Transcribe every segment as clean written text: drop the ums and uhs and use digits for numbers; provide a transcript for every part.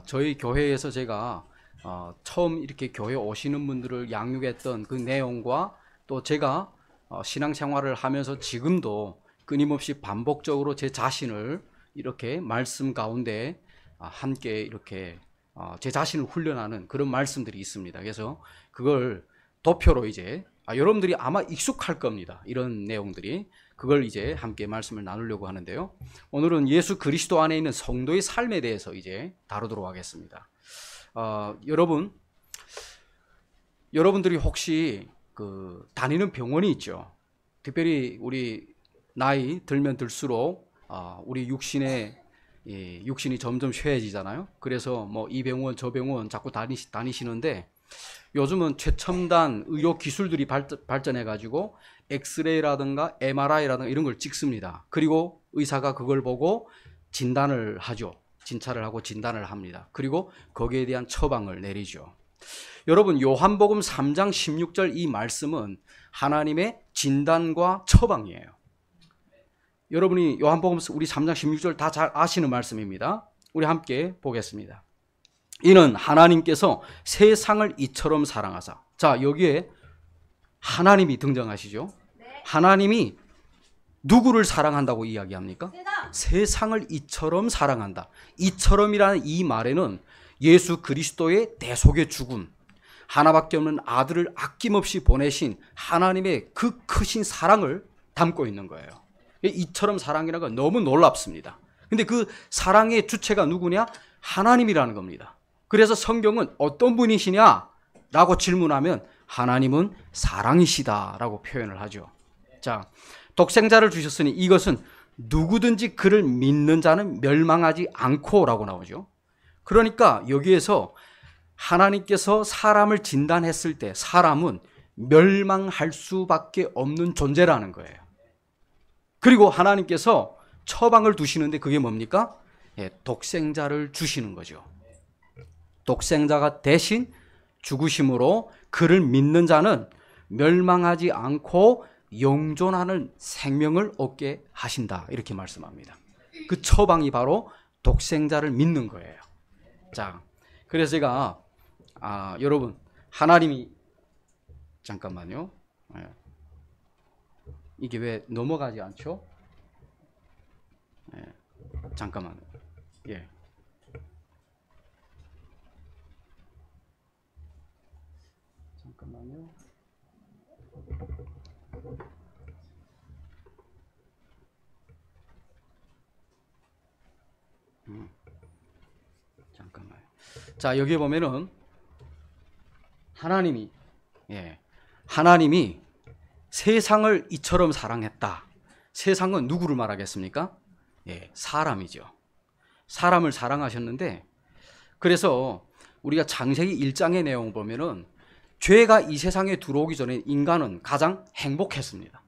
저희 교회에서 제가 처음 이렇게 교회 오시는 분들을 양육했던 그 내용과 또 제가 신앙생활을 하면서 지금도 끊임없이 반복적으로 제 자신을 이렇게 말씀 가운데 함께 이렇게 제 자신을 훈련하는 그런 말씀들이 있습니다. 그래서 그걸 도표로 이제 여러분들이 아마 익숙할 겁니다. 이런 내용들이. 그걸 이제 함께 말씀을 나누려고 하는데요. 오늘은 예수 그리스도 안에 있는 성도의 삶에 대해서 이제 다루도록 하겠습니다. 여러분들이 혹시 다니는 병원이 있죠. 특별히 우리 나이 들면 들수록 우리 육신이 점점 쇠해지잖아요. 그래서 뭐 이 병원 저 병원 자꾸 다니시는데 요즘은 최첨단 의료 기술들이 발전해 가지고 엑스레이라든가 MRI라든가 이런 걸 찍습니다. 그리고 의사가 그걸 보고 진단을 하죠. 진찰을 하고 진단을 합니다. 그리고 거기에 대한 처방을 내리죠. 여러분, 요한복음 3장 16절 이 말씀은 하나님의 진단과 처방이에요. 여러분이 요한복음 우리 3장 16절 다 잘 아시는 말씀입니다. 우리 함께 보겠습니다. 이는 하나님께서 세상을 이처럼 사랑하사. 자, 여기에 하나님이 등장하시죠. 하나님이 누구를 사랑한다고 이야기합니까? 세상을 이처럼 사랑한다. 이처럼이라는 이 말에는 예수 그리스도의 대속의 죽음, 하나밖에 없는 아들을 아낌없이 보내신 하나님의 그 크신 사랑을 담고 있는 거예요. 이처럼 사랑이라는 건 너무 놀랍습니다. 근데 그 사랑의 주체가 누구냐? 하나님이라는 겁니다. 그래서 성경은 어떤 분이시냐라고 질문하면 하나님은 사랑이시다라고 표현을 하죠. 자, 독생자를 주셨으니 이것은 누구든지 그를 믿는 자는 멸망하지 않고라고 나오죠. 그러니까 여기에서 하나님께서 사람을 진단했을 때 사람은 멸망할 수밖에 없는 존재라는 거예요. 그리고 하나님께서 처방을 두시는데 그게 뭡니까? 독생자를 주시는 거죠. 독생자가 대신 죽으심으로 그를 믿는 자는 멸망하지 않고 영존하는 생명을 얻게 하신다. 이렇게 말씀합니다. 그 처방이 바로 독생자를 믿는 거예요. 자, 그래서 제가 여러분, 하나님이 잠깐만요. 이게 왜 넘어가지 않죠? 잠깐만요. 예. 잠깐만요. 잠깐만요. 자, 여기 보면은 하나님이 세상을 이처럼 사랑했다. 세상은 누구를 말하겠습니까? 사람이죠. 사람을 사랑하셨는데, 그래서 우리가 창세기 1장의 내용을 보면은 죄가 이 세상에 들어오기 전에 인간은 가장 행복했습니다.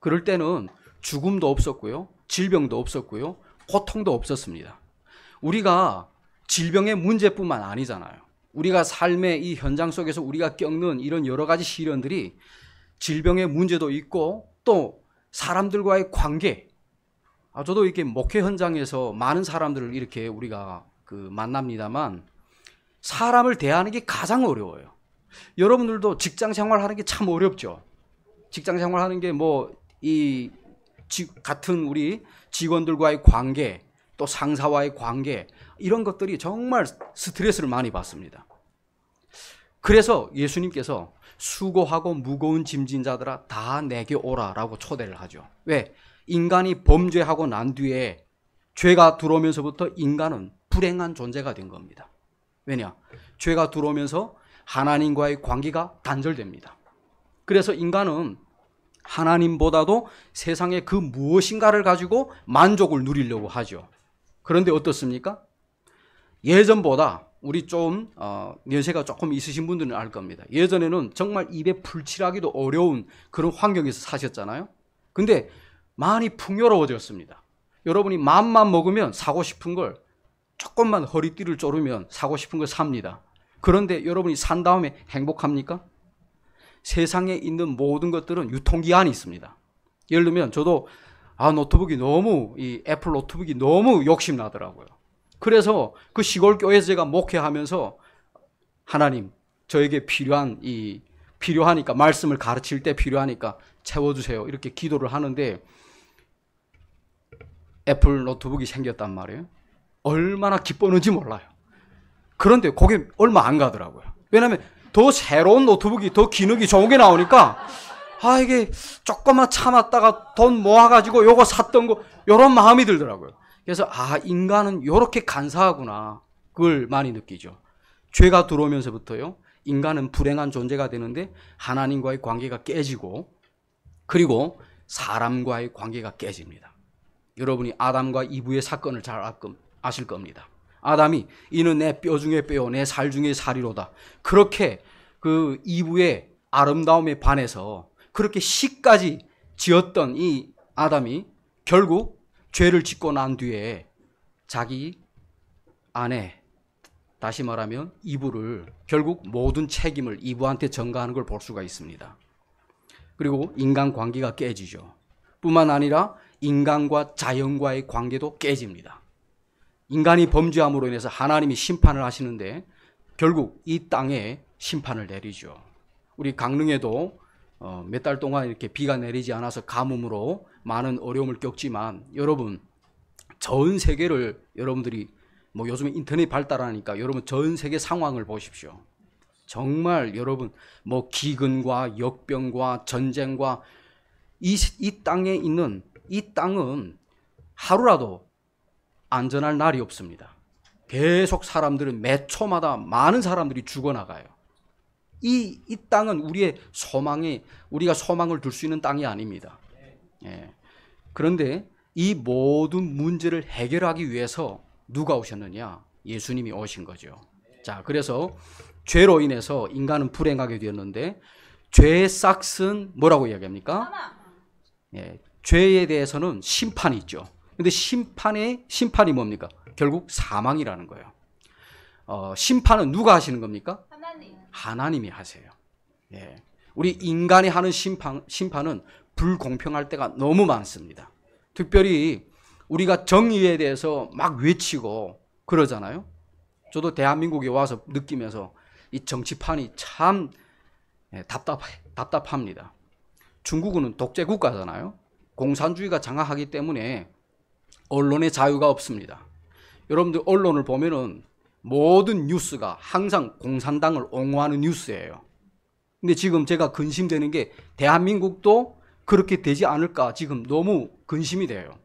그럴 때는 죽음도 없었고요, 질병도 없었고요, 고통도 없었습니다. 우리가 질병의 문제뿐만 아니잖아요. 우리가 삶의 이 현장 속에서 우리가 겪는 이런 여러 가지 시련들이 질병의 문제도 있고 또 사람들과의 관계. 저도 이렇게 목회 현장에서 많은 사람들을 이렇게 우리가 만납니다만 사람을 대하는 게 가장 어려워요. 여러분들도 직장 생활하는 게 참 어렵죠. 직장 생활하는 게 같은 우리 직원들과의 관계, 또 상사와의 관계, 이런 것들이 정말 스트레스를 많이 받습니다. 그래서 예수님께서 수고하고 무거운 짐진 자들아 다 내게 오라라고 초대를 하죠. 왜? 인간이 범죄하고 난 뒤에 죄가 들어오면서부터 인간은 불행한 존재가 된 겁니다. 왜냐? 죄가 들어오면서 하나님과의 관계가 단절됩니다. 그래서 인간은 하나님보다도 세상의 그 무엇인가를 가지고 만족을 누리려고 하죠. 그런데 어떻습니까? 예전보다 우리 좀 연세가 조금 있으신 분들은 알 겁니다. 예전에는 정말 입에 풀칠하기도 어려운 그런 환경에서 사셨잖아요. 근데 많이 풍요로워졌습니다. 여러분이 마음만 먹으면 사고 싶은 걸, 조금만 허리띠를 조르면 사고 싶은 걸 삽니다. 그런데 여러분이 산 다음에 행복합니까? 세상에 있는 모든 것들은 유통기한이 있습니다. 예를 들면 저도 노트북이 너무, 이 애플 노트북이 너무 욕심나더라고요. 그래서 그 시골 교회에서 제가 목회하면서 하나님 저에게 필요하니까 말씀을 가르칠 때 필요하니까 채워주세요. 이렇게 기도를 하는데 애플 노트북이 생겼단 말이에요. 얼마나 기뻤는지 몰라요. 그런데 그게 얼마 안 가더라고요. 왜냐하면 더 새로운 노트북이 더 기능이 좋은 게 나오니까 이게 조금만 참았다가 돈 모아가지고 요거 샀던 거 이런 마음이 들더라고요. 그래서 인간은 이렇게 간사하구나. 그걸 많이 느끼죠. 죄가 들어오면서부터요. 인간은 불행한 존재가 되는데 하나님과의 관계가 깨지고 그리고 사람과의 관계가 깨집니다. 여러분이 아담과 이브의 사건을 잘 아실 겁니다. 아담이 이는 내 뼈 중에 뼈, 내 살 중에 살이로다. 그렇게 그 이브의 아름다움에 반해서 그렇게 시까지 지었던 이 아담이 결국 죄를 짓고 난 뒤에 자기 아내, 다시 말하면 이브를 결국 모든 책임을 이브한테 전가하는 걸 볼 수가 있습니다. 그리고 인간 관계가 깨지죠. 뿐만 아니라 인간과 자연과의 관계도 깨집니다. 인간이 범죄함으로 인해서 하나님이 심판을 하시는데 결국 이 땅에 심판을 내리죠. 우리 강릉에도 몇 달 동안 이렇게 비가 내리지 않아서 가뭄으로 많은 어려움을 겪지만 여러분 전 세계를 여러분들이 뭐 요즘에 인터넷 발달하니까 여러분 전 세계 상황을 보십시오. 정말 여러분 뭐 기근과 역병과 전쟁과 이 땅에 있는 이 땅은 하루라도 안전할 날이 없습니다. 계속 사람들은 매 초마다 많은 사람들이 죽어나가요. 이 땅은 우리가 소망을 둘 수 있는 땅이 아닙니다. 예. 그런데 이 모든 문제를 해결하기 위해서 누가 오셨느냐? 예수님이 오신 거죠. 자, 그래서 죄로 인해서 인간은 불행하게 되었는데 죄의 싹은 뭐라고 이야기합니까? 예. 죄에 대해서는 심판이 있죠. 근데 심판이 뭡니까? 결국 사망이라는 거예요. 심판은 누가 하시는 겁니까? 하나님이 하세요. 예. 우리 인간이 하는 심판은 불공평할 때가 너무 많습니다. 특별히 우리가 정의에 대해서 막 외치고 그러잖아요. 저도 대한민국에 와서 느끼면서 이 정치판이 참 답답합니다. 중국은 독재 국가잖아요. 공산주의가 장악하기 때문에 언론의 자유가 없습니다. 여러분들 언론을 보면은 모든 뉴스가 항상 공산당을 옹호하는 뉴스예요. 근데 지금 제가 근심되는 게 대한민국도 그렇게 되지 않을까 지금 너무 근심이 돼요.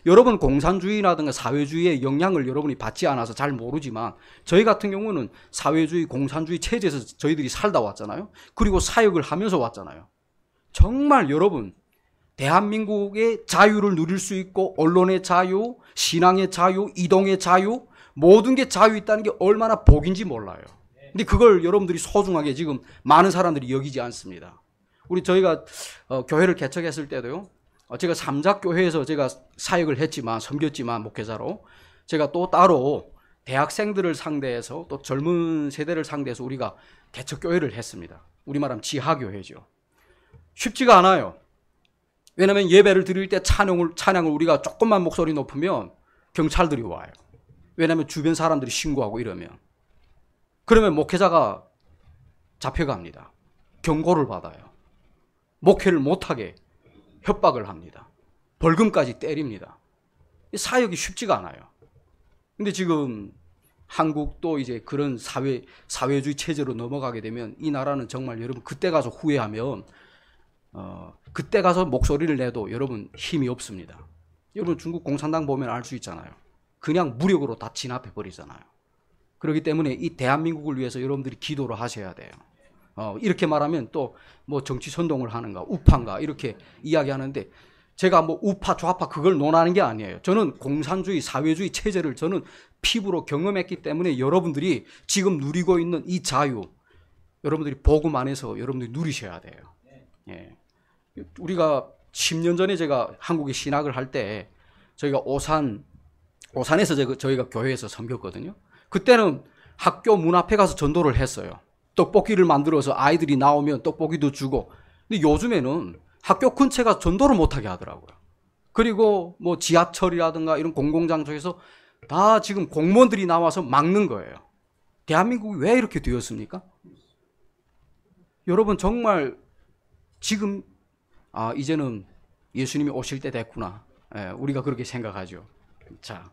여러분 공산주의라든가 사회주의의 영향을 여러분이 받지 않아서 잘 모르지만 저희 같은 경우는 사회주의, 공산주의 체제에서 저희들이 살다 왔잖아요. 그리고 사역을 하면서 왔잖아요. 정말 여러분 대한민국의 자유를 누릴 수 있고 언론의 자유, 신앙의 자유, 이동의 자유 모든 게 자유 있다는 게 얼마나 복인지 몰라요. 근데 그걸 여러분들이 소중하게 지금 많은 사람들이 여기지 않습니다. 저희가 교회를 개척했을 때도요. 제가 삼작교회에서 제가 사역을 했지만 섬겼지만 목회자로 제가 또 따로 대학생들을 상대해서 또 젊은 세대를 상대해서 우리가 개척교회를 했습니다. 우리말하면 지하교회죠. 쉽지가 않아요. 왜냐하면 예배를 드릴 때 찬양을 우리가 조금만 목소리 높으면 경찰들이 와요. 왜냐하면 주변 사람들이 신고하고 이러면. 그러면 목회자가 잡혀갑니다. 경고를 받아요. 목회를 못하게 협박을 합니다. 벌금까지 때립니다. 사역이 쉽지가 않아요. 근데 지금 한국도 이제 그런 사회주의 체제로 넘어가게 되면 이 나라는 정말 여러분 그때 가서 후회하면 그때 가서 목소리를 내도 여러분 힘이 없습니다. 여러분 중국 공산당 보면 알 수 있잖아요. 그냥 무력으로 다 진압해 버리잖아요. 그렇기 때문에 이 대한민국을 위해서 여러분들이 기도를 하셔야 돼요. 이렇게 말하면 또 뭐 정치 선동을 하는가 우파인가 이렇게 이야기하는데 제가 뭐 우파 좌파 그걸 논하는 게 아니에요. 저는 공산주의 사회주의 체제를 저는 피부로 경험했기 때문에 여러분들이 지금 누리고 있는 이 자유 여러분들이 복음 안에서 여러분들이 누리셔야 돼요. 예. 우리가 10년 전에 제가 한국에 신학을 할 때 저희가 오산에서 저희가 교회에서 섬겼거든요. 그때는 학교 문 앞에 가서 전도를 했어요. 떡볶이를 만들어서 아이들이 나오면 떡볶이도 주고. 근데 요즘에는 학교 근처가 전도를 못하게 하더라고요. 그리고 뭐 지하철이라든가 이런 공공장소에서 다 지금 공무원들이 나와서 막는 거예요. 대한민국이 왜 이렇게 되었습니까? 여러분 정말 지금 이제는 예수님이 오실 때 됐구나. 우리가 그렇게 생각하죠. 자,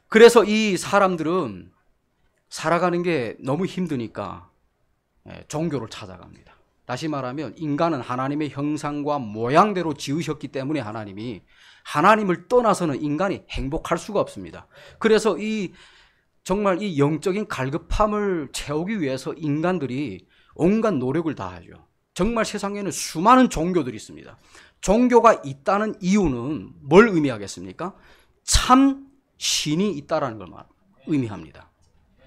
그래서 이 사람들은 살아가는 게 너무 힘드니까 종교를 찾아갑니다. 다시 말하면 인간은 하나님의 형상과 모양대로 지으셨기 때문에 하나님을 떠나서는 인간이 행복할 수가 없습니다. 그래서 정말 이 영적인 갈급함을 채우기 위해서 인간들이 온갖 노력을 다하죠. 정말 세상에는 수많은 종교들이 있습니다. 종교가 있다는 이유는 뭘 의미하겠습니까? 참 신이 있다는 걸 의미합니다.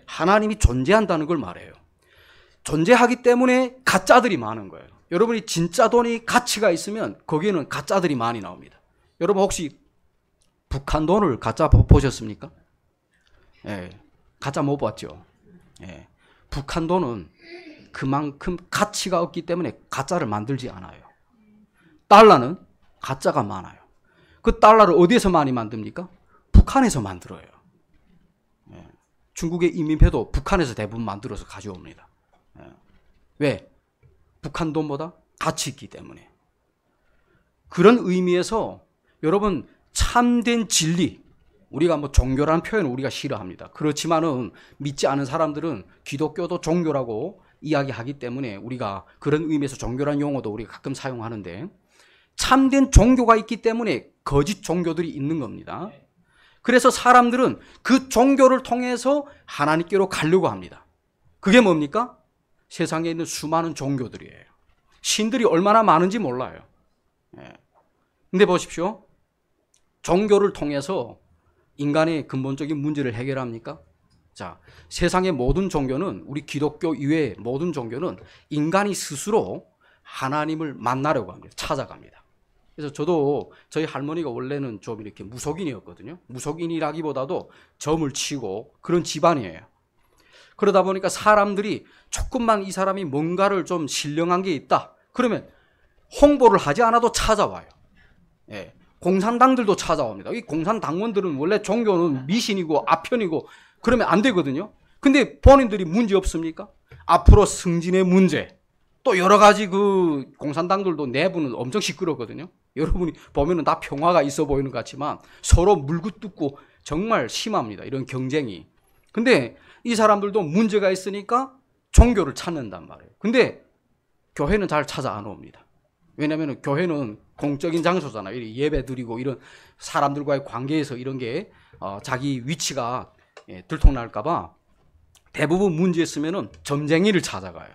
하나님이 존재한다는 걸 말해요. 존재하기 때문에 가짜들이 많은 거예요. 여러분이 진짜 돈이 가치가 있으면 거기에는 가짜들이 많이 나옵니다. 여러분 혹시 북한 돈을 가짜 보셨습니까? 가짜 못 봤죠. 북한 돈은 그만큼 가치가 없기 때문에 가짜를 만들지 않아요. 달러는 가짜가 많아요. 그 달러를 어디에서 많이 만듭니까? 북한에서 만들어요. 중국의 이민폐도 북한에서 대부분 만들어서 가져옵니다. 왜? 북한 돈보다 가치 있기 때문에. 그런 의미에서 여러분 참된 진리, 우리가 종교라는 표현을 우리가 싫어합니다. 그렇지만은 믿지 않은 사람들은 기독교도 종교라고 이야기하기 때문에 우리가 그런 의미에서 종교라는 용어도 우리가 가끔 사용하는데, 참된 종교가 있기 때문에 거짓 종교들이 있는 겁니다. 그래서 사람들은 그 종교를 통해서 하나님께로 가려고 합니다. 그게 뭡니까? 세상에 있는 수많은 종교들이에요. 신들이 얼마나 많은지 몰라요. 근데 보십시오. 종교를 통해서 인간의 근본적인 문제를 해결합니까? 자, 세상의 모든 종교는, 우리 기독교 이외의 모든 종교는 인간이 스스로 하나님을 만나려고 합니다. 찾아갑니다. 그래서 저도 저희 할머니가 원래는 좀 이렇게 무속인이었거든요. 무속인이라기보다도 점을 치고 그런 집안이에요. 그러다 보니까 사람들이 조금만 이 사람이 뭔가를 좀 신령한 게 있다, 그러면 홍보를 하지 않아도 찾아와요. 공산당들도 찾아옵니다. 이 공산당원들은 원래 종교는 미신이고 아편이고 그러면 안 되거든요. 근데 본인들이 문제 없습니까? 앞으로 승진의 문제, 또 여러 가지 그 공산당들도 내부는 엄청 시끄럽거든요. 여러분이 보면은 다 평화가 있어 보이는 것 같지만 서로 물고 뜯고 정말 심합니다. 이런 경쟁이. 근데 이 사람들도 문제가 있으니까 종교를 찾는단 말이에요. 근데 교회는 잘 찾아 안 옵니다. 왜냐하면 교회는 공적인 장소잖아요. 예배 드리고 이런 사람들과의 관계에서 이런 게 자기 위치가 들통날까봐 대부분 문제 있으면은 점쟁이를 찾아가요.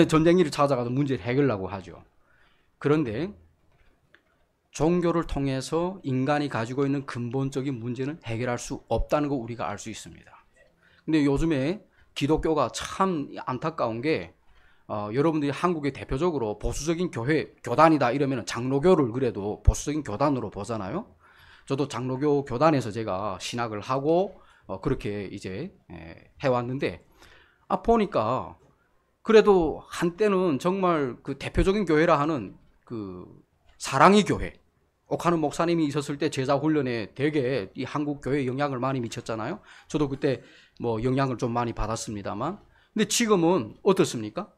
점쟁이를 찾아가서 문제를 해결하려고 하죠. 그런데 종교를 통해서 인간이 가지고 있는 근본적인 문제는 해결할 수 없다는 거 우리가 알 수 있습니다. 근데 요즘에 기독교가 참 안타까운 게 여러분들이 한국에 대표적으로 보수적인 교단이다 이러면 장로교를 그래도 보수적인 교단으로 보잖아요. 저도 장로교 교단에서 제가 신학을 하고 그렇게 이제 해왔는데 보니까 그래도 한때는 정말 그 대표적인 교회라 하는 그 사랑의 교회, 옥하는 목사님이 있었을 때 제자 훈련에 되게 이 한국 교회에 영향을 많이 미쳤잖아요. 저도 그때 영향을 좀 많이 받았습니다만, 근데 지금은 어떻습니까?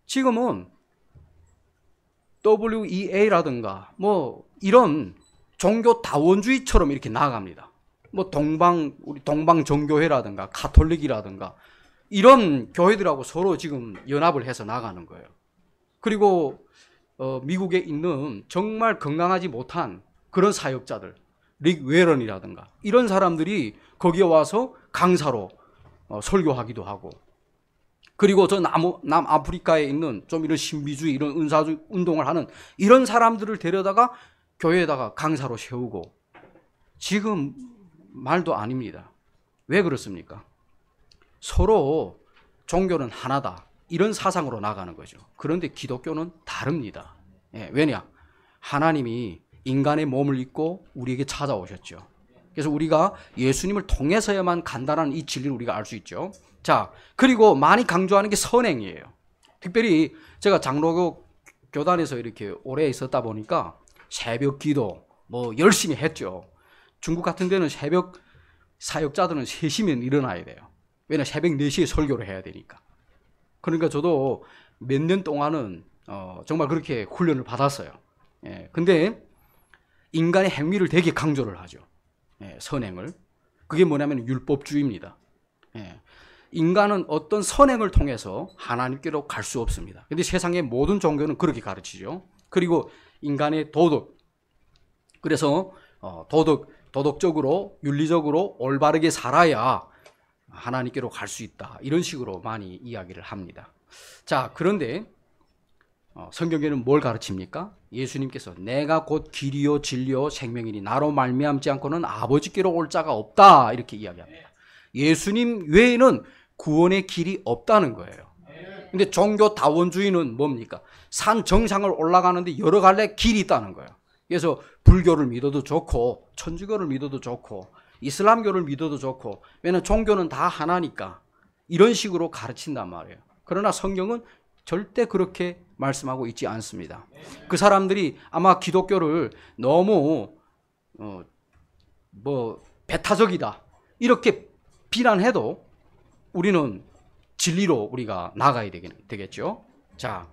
지금은 WEA라든가 이런 종교 다원주의처럼 이렇게 나아갑니다. 우리 동방정교회라든가 가톨릭이라든가 이런 교회들하고 서로 지금 연합을 해서 나가는 거예요. 그리고 미국에 있는 정말 건강하지 못한 그런 사역자들, 릭 웨런이라든가 이런 사람들이 거기에 와서 강사로 설교하기도 하고, 그리고 저 남아프리카에 있는 좀 이런 신비주의, 이런 은사주의 운동을 하는 이런 사람들을 데려다가 교회에다가 강사로 세우고, 지금 말도 아닙니다. 왜 그렇습니까? 서로 종교는 하나다, 이런 사상으로 나가는 거죠. 그런데 기독교는 다릅니다. 왜냐? 하나님이 인간의 몸을 입고 우리에게 찾아오셨죠. 그래서 우리가 예수님을 통해서야만 간다는 이 진리를 우리가 알 수 있죠. 자, 그리고 많이 강조하는 게 선행이에요. 특별히 제가 장로교 교단에서 이렇게 오래 있었다 보니까 새벽 기도 열심히 했죠. 중국 같은 데는 새벽 사역자들은 3시면 일어나야 돼요. 왜냐하면 새벽 4시에 설교를 해야 되니까. 그러니까 저도 몇 년 동안은 정말 그렇게 훈련을 받았어요. 예, 근데 인간의 행위를 되게 강조를 하죠. 예, 선행을. 그게 뭐냐면 율법주의입니다. 예, 인간은 어떤 선행을 통해서 하나님께로 갈 수 없습니다. 근데 세상의 모든 종교는 그렇게 가르치죠. 그리고 인간의 도덕. 그래서 도덕적으로 윤리적으로 올바르게 살아야 하나님께로 갈 수 있다. 이런 식으로 많이 이야기를 합니다. 자, 그런데 성경에는 뭘 가르칩니까? 예수님께서 내가 곧 길이요 진리요 생명이니 나로 말미암지 않고는 아버지께로 올 자가 없다. 이렇게 이야기합니다. 예수님 외에는 구원의 길이 없다는 거예요. 근데 종교 다원주의는 뭡니까? 산 정상을 올라가는데 여러 갈래 길이 있다는 거예요. 그래서 불교를 믿어도 좋고 천주교를 믿어도 좋고 이슬람교를 믿어도 좋고 왜냐하면 종교는 다 하나니까 이런 식으로 가르친단 말이에요. 그러나 성경은 절대 그렇게 말씀하고 있지 않습니다. 그 사람들이 아마 기독교를 너무 배타적이다 이렇게 비난해도 우리는 진리로 우리가 나가야 되겠죠. 자,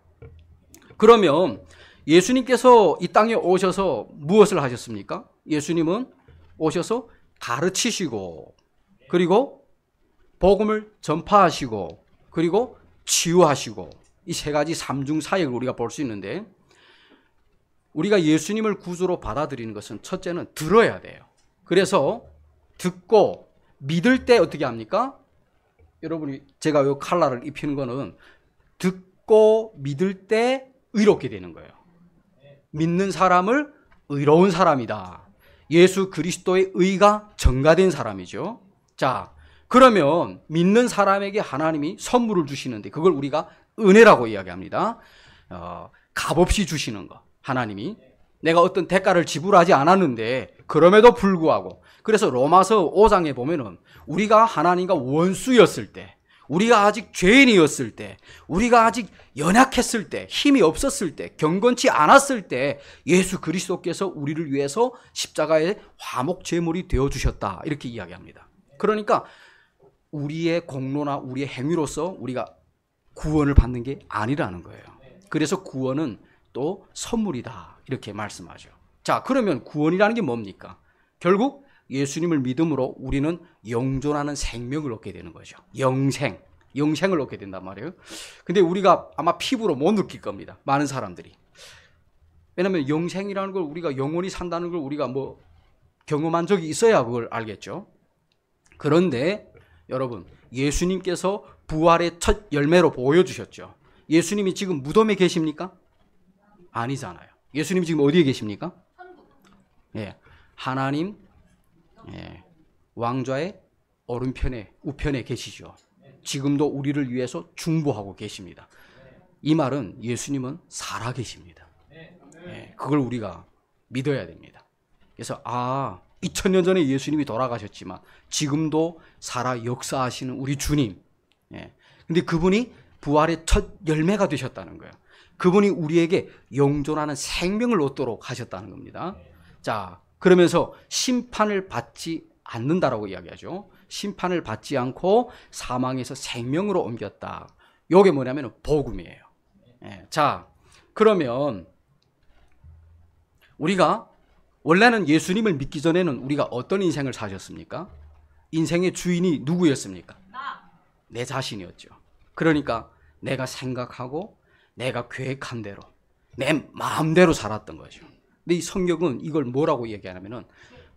그러면 예수님께서 이 땅에 오셔서 무엇을 하셨습니까? 예수님은 오셔서 가르치시고 그리고 복음을 전파하시고 그리고 치유하시고 이 세 가지 삼중사역을 우리가 볼 수 있는데 우리가 예수님을 구주로 받아들이는 것은 첫째는 들어야 돼요. 그래서 듣고 믿을 때 어떻게 합니까? 여러분이 제가 이 칼라를 입히는 거는 듣고 믿을 때 의롭게 되는 거예요. 믿는 사람을 의로운 사람이다. 예수 그리스도의 의가 전가된 사람이죠. 자, 그러면 믿는 사람에게 하나님이 선물을 주시는데 그걸 우리가 은혜라고 이야기합니다. 값없이 주시는 거. 하나님이 내가 어떤 대가를 지불하지 않았는데 그럼에도 불구하고 그래서 로마서 5장에 보면은 우리가 하나님과 원수였을 때 우리가 아직 죄인이었을 때 우리가 아직 연약했을 때 힘이 없었을 때 경건치 않았을 때 예수 그리스도께서 우리를 위해서 십자가의 화목 제물이 되어주셨다 이렇게 이야기합니다. 그러니까 우리의 공로나 우리의 행위로서 우리가 구원을 받는 게 아니라는 거예요. 그래서 구원은 또 선물이다 이렇게 말씀하죠. 자, 그러면 구원이라는 게 뭡니까? 결국 예수님을 믿음으로 우리는 영존하는 생명을 얻게 되는 거죠. 영생을 얻게 된단 말이에요. 근데 우리가 아마 피부로 못 느낄 겁니다. 많은 사람들이. 왜냐하면 영생이라는 걸 우리가 영원히 산다는 걸 우리가 경험한 적이 있어야 그걸 알겠죠. 그런데 여러분 예수님께서 부활의 첫 열매로 보여주셨죠. 예수님이 지금 무덤에 계십니까? 아니잖아요. 예수님이 지금 어디에 계십니까? 예, 하나님 왕좌의 오른편에 우편에 계시죠. 지금도 우리를 위해서 중보하고 계십니다. 이 말은 예수님은 살아 계십니다. 그걸 우리가 믿어야 됩니다. 그래서 2000년 전에 예수님이 돌아가셨지만 지금도 살아 역사하시는 우리 주님. 근데 그분이 부활의 첫 열매가 되셨다는 거예요. 그분이 우리에게 영존하는 생명을 얻도록 하셨다는 겁니다. 자, 그러면서 심판을 받지 않는다라고 이야기하죠. 심판을 받지 않고 사망에서 생명으로 옮겼다. 이게 뭐냐면 복음이에요. 자, 그러면 우리가 원래는 예수님을 믿기 전에는 우리가 어떤 인생을 사셨습니까? 인생의 주인이 누구였습니까? 내 자신이었죠. 그러니까 내가 생각하고 내가 계획한 대로 내 마음대로 살았던 거죠. 근데 이 성경은 이걸 뭐라고 얘기하냐면은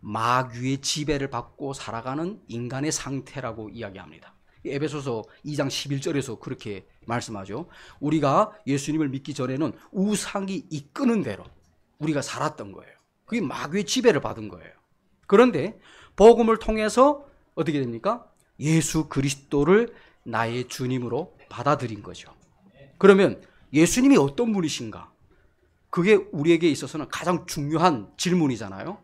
마귀의 지배를 받고 살아가는 인간의 상태라고 이야기합니다. 에베소서 2장 11절에서 그렇게 말씀하죠. 우리가 예수님을 믿기 전에는 우상이 이끄는 대로 우리가 살았던 거예요. 그게 마귀의 지배를 받은 거예요. 그런데 복음을 통해서 어떻게 됩니까? 예수 그리스도를 나의 주님으로 받아들인 거죠. 그러면 예수님이 어떤 분이신가? 그게 우리에게 있어서는 가장 중요한 질문이잖아요.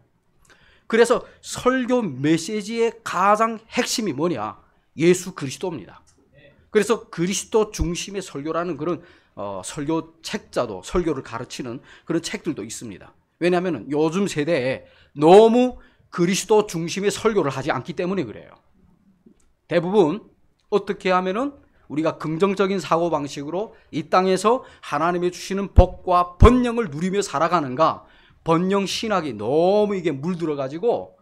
그래서 설교 메시지의 가장 핵심이 뭐냐? 예수 그리스도입니다. 그래서 그리스도 중심의 설교라는 그런 설교 책자도 설교를 가르치는 그런 책들도 있습니다. 왜냐하면 요즘 세대에 너무 그리스도 중심의 설교를 하지 않기 때문에 그래요. 대부분 어떻게 하면은 우리가 긍정적인 사고방식으로 이 땅에서 하나님이 주시는 복과 번영을 누리며 살아가는가, 번영 신학이 너무 이게 물들어가지고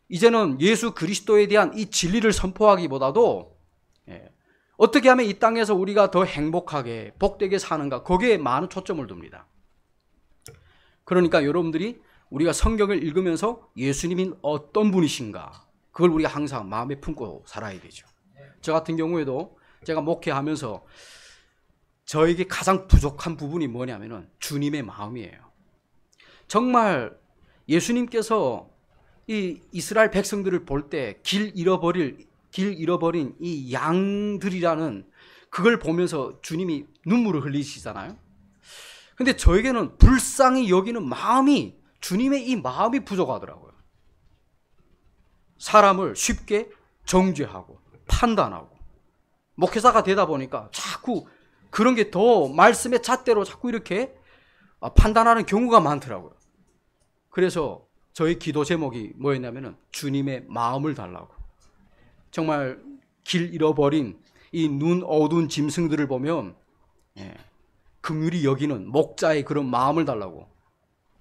이제는 예수 그리스도에 대한 이 진리를 선포하기보다도 어떻게 하면 이 땅에서 우리가 더 행복하게 복되게 사는가, 거기에 많은 초점을 둡니다. 그러니까 여러분들이 우리가 성경을 읽으면서 예수님이 어떤 분이신가, 그걸 우리가 항상 마음에 품고 살아야 되죠. 저 같은 경우에도 제가 목회하면서 저에게 가장 부족한 부분이 뭐냐면은 주님의 마음이에요. 정말 예수님께서 이 이스라엘 백성들을 볼 때 길 잃어버린 이 양들이라는 그걸 보면서 주님이 눈물을 흘리시잖아요. 근데 저에게는 불쌍히 여기는 마음이, 주님의 이 마음이 부족하더라고요. 사람을 쉽게 정죄하고 판단하고, 목회자가 되다 보니까 자꾸 그런 게 더 말씀의 잣대로 자꾸 이렇게 판단하는 경우가 많더라고요. 그래서 저의 기도 제목이 뭐였냐면은 주님의 마음을 달라고. 정말 길 잃어버린 이 눈 어두운 짐승들을 보면 긍휼히 여기는 목자의 그런 마음을 달라고,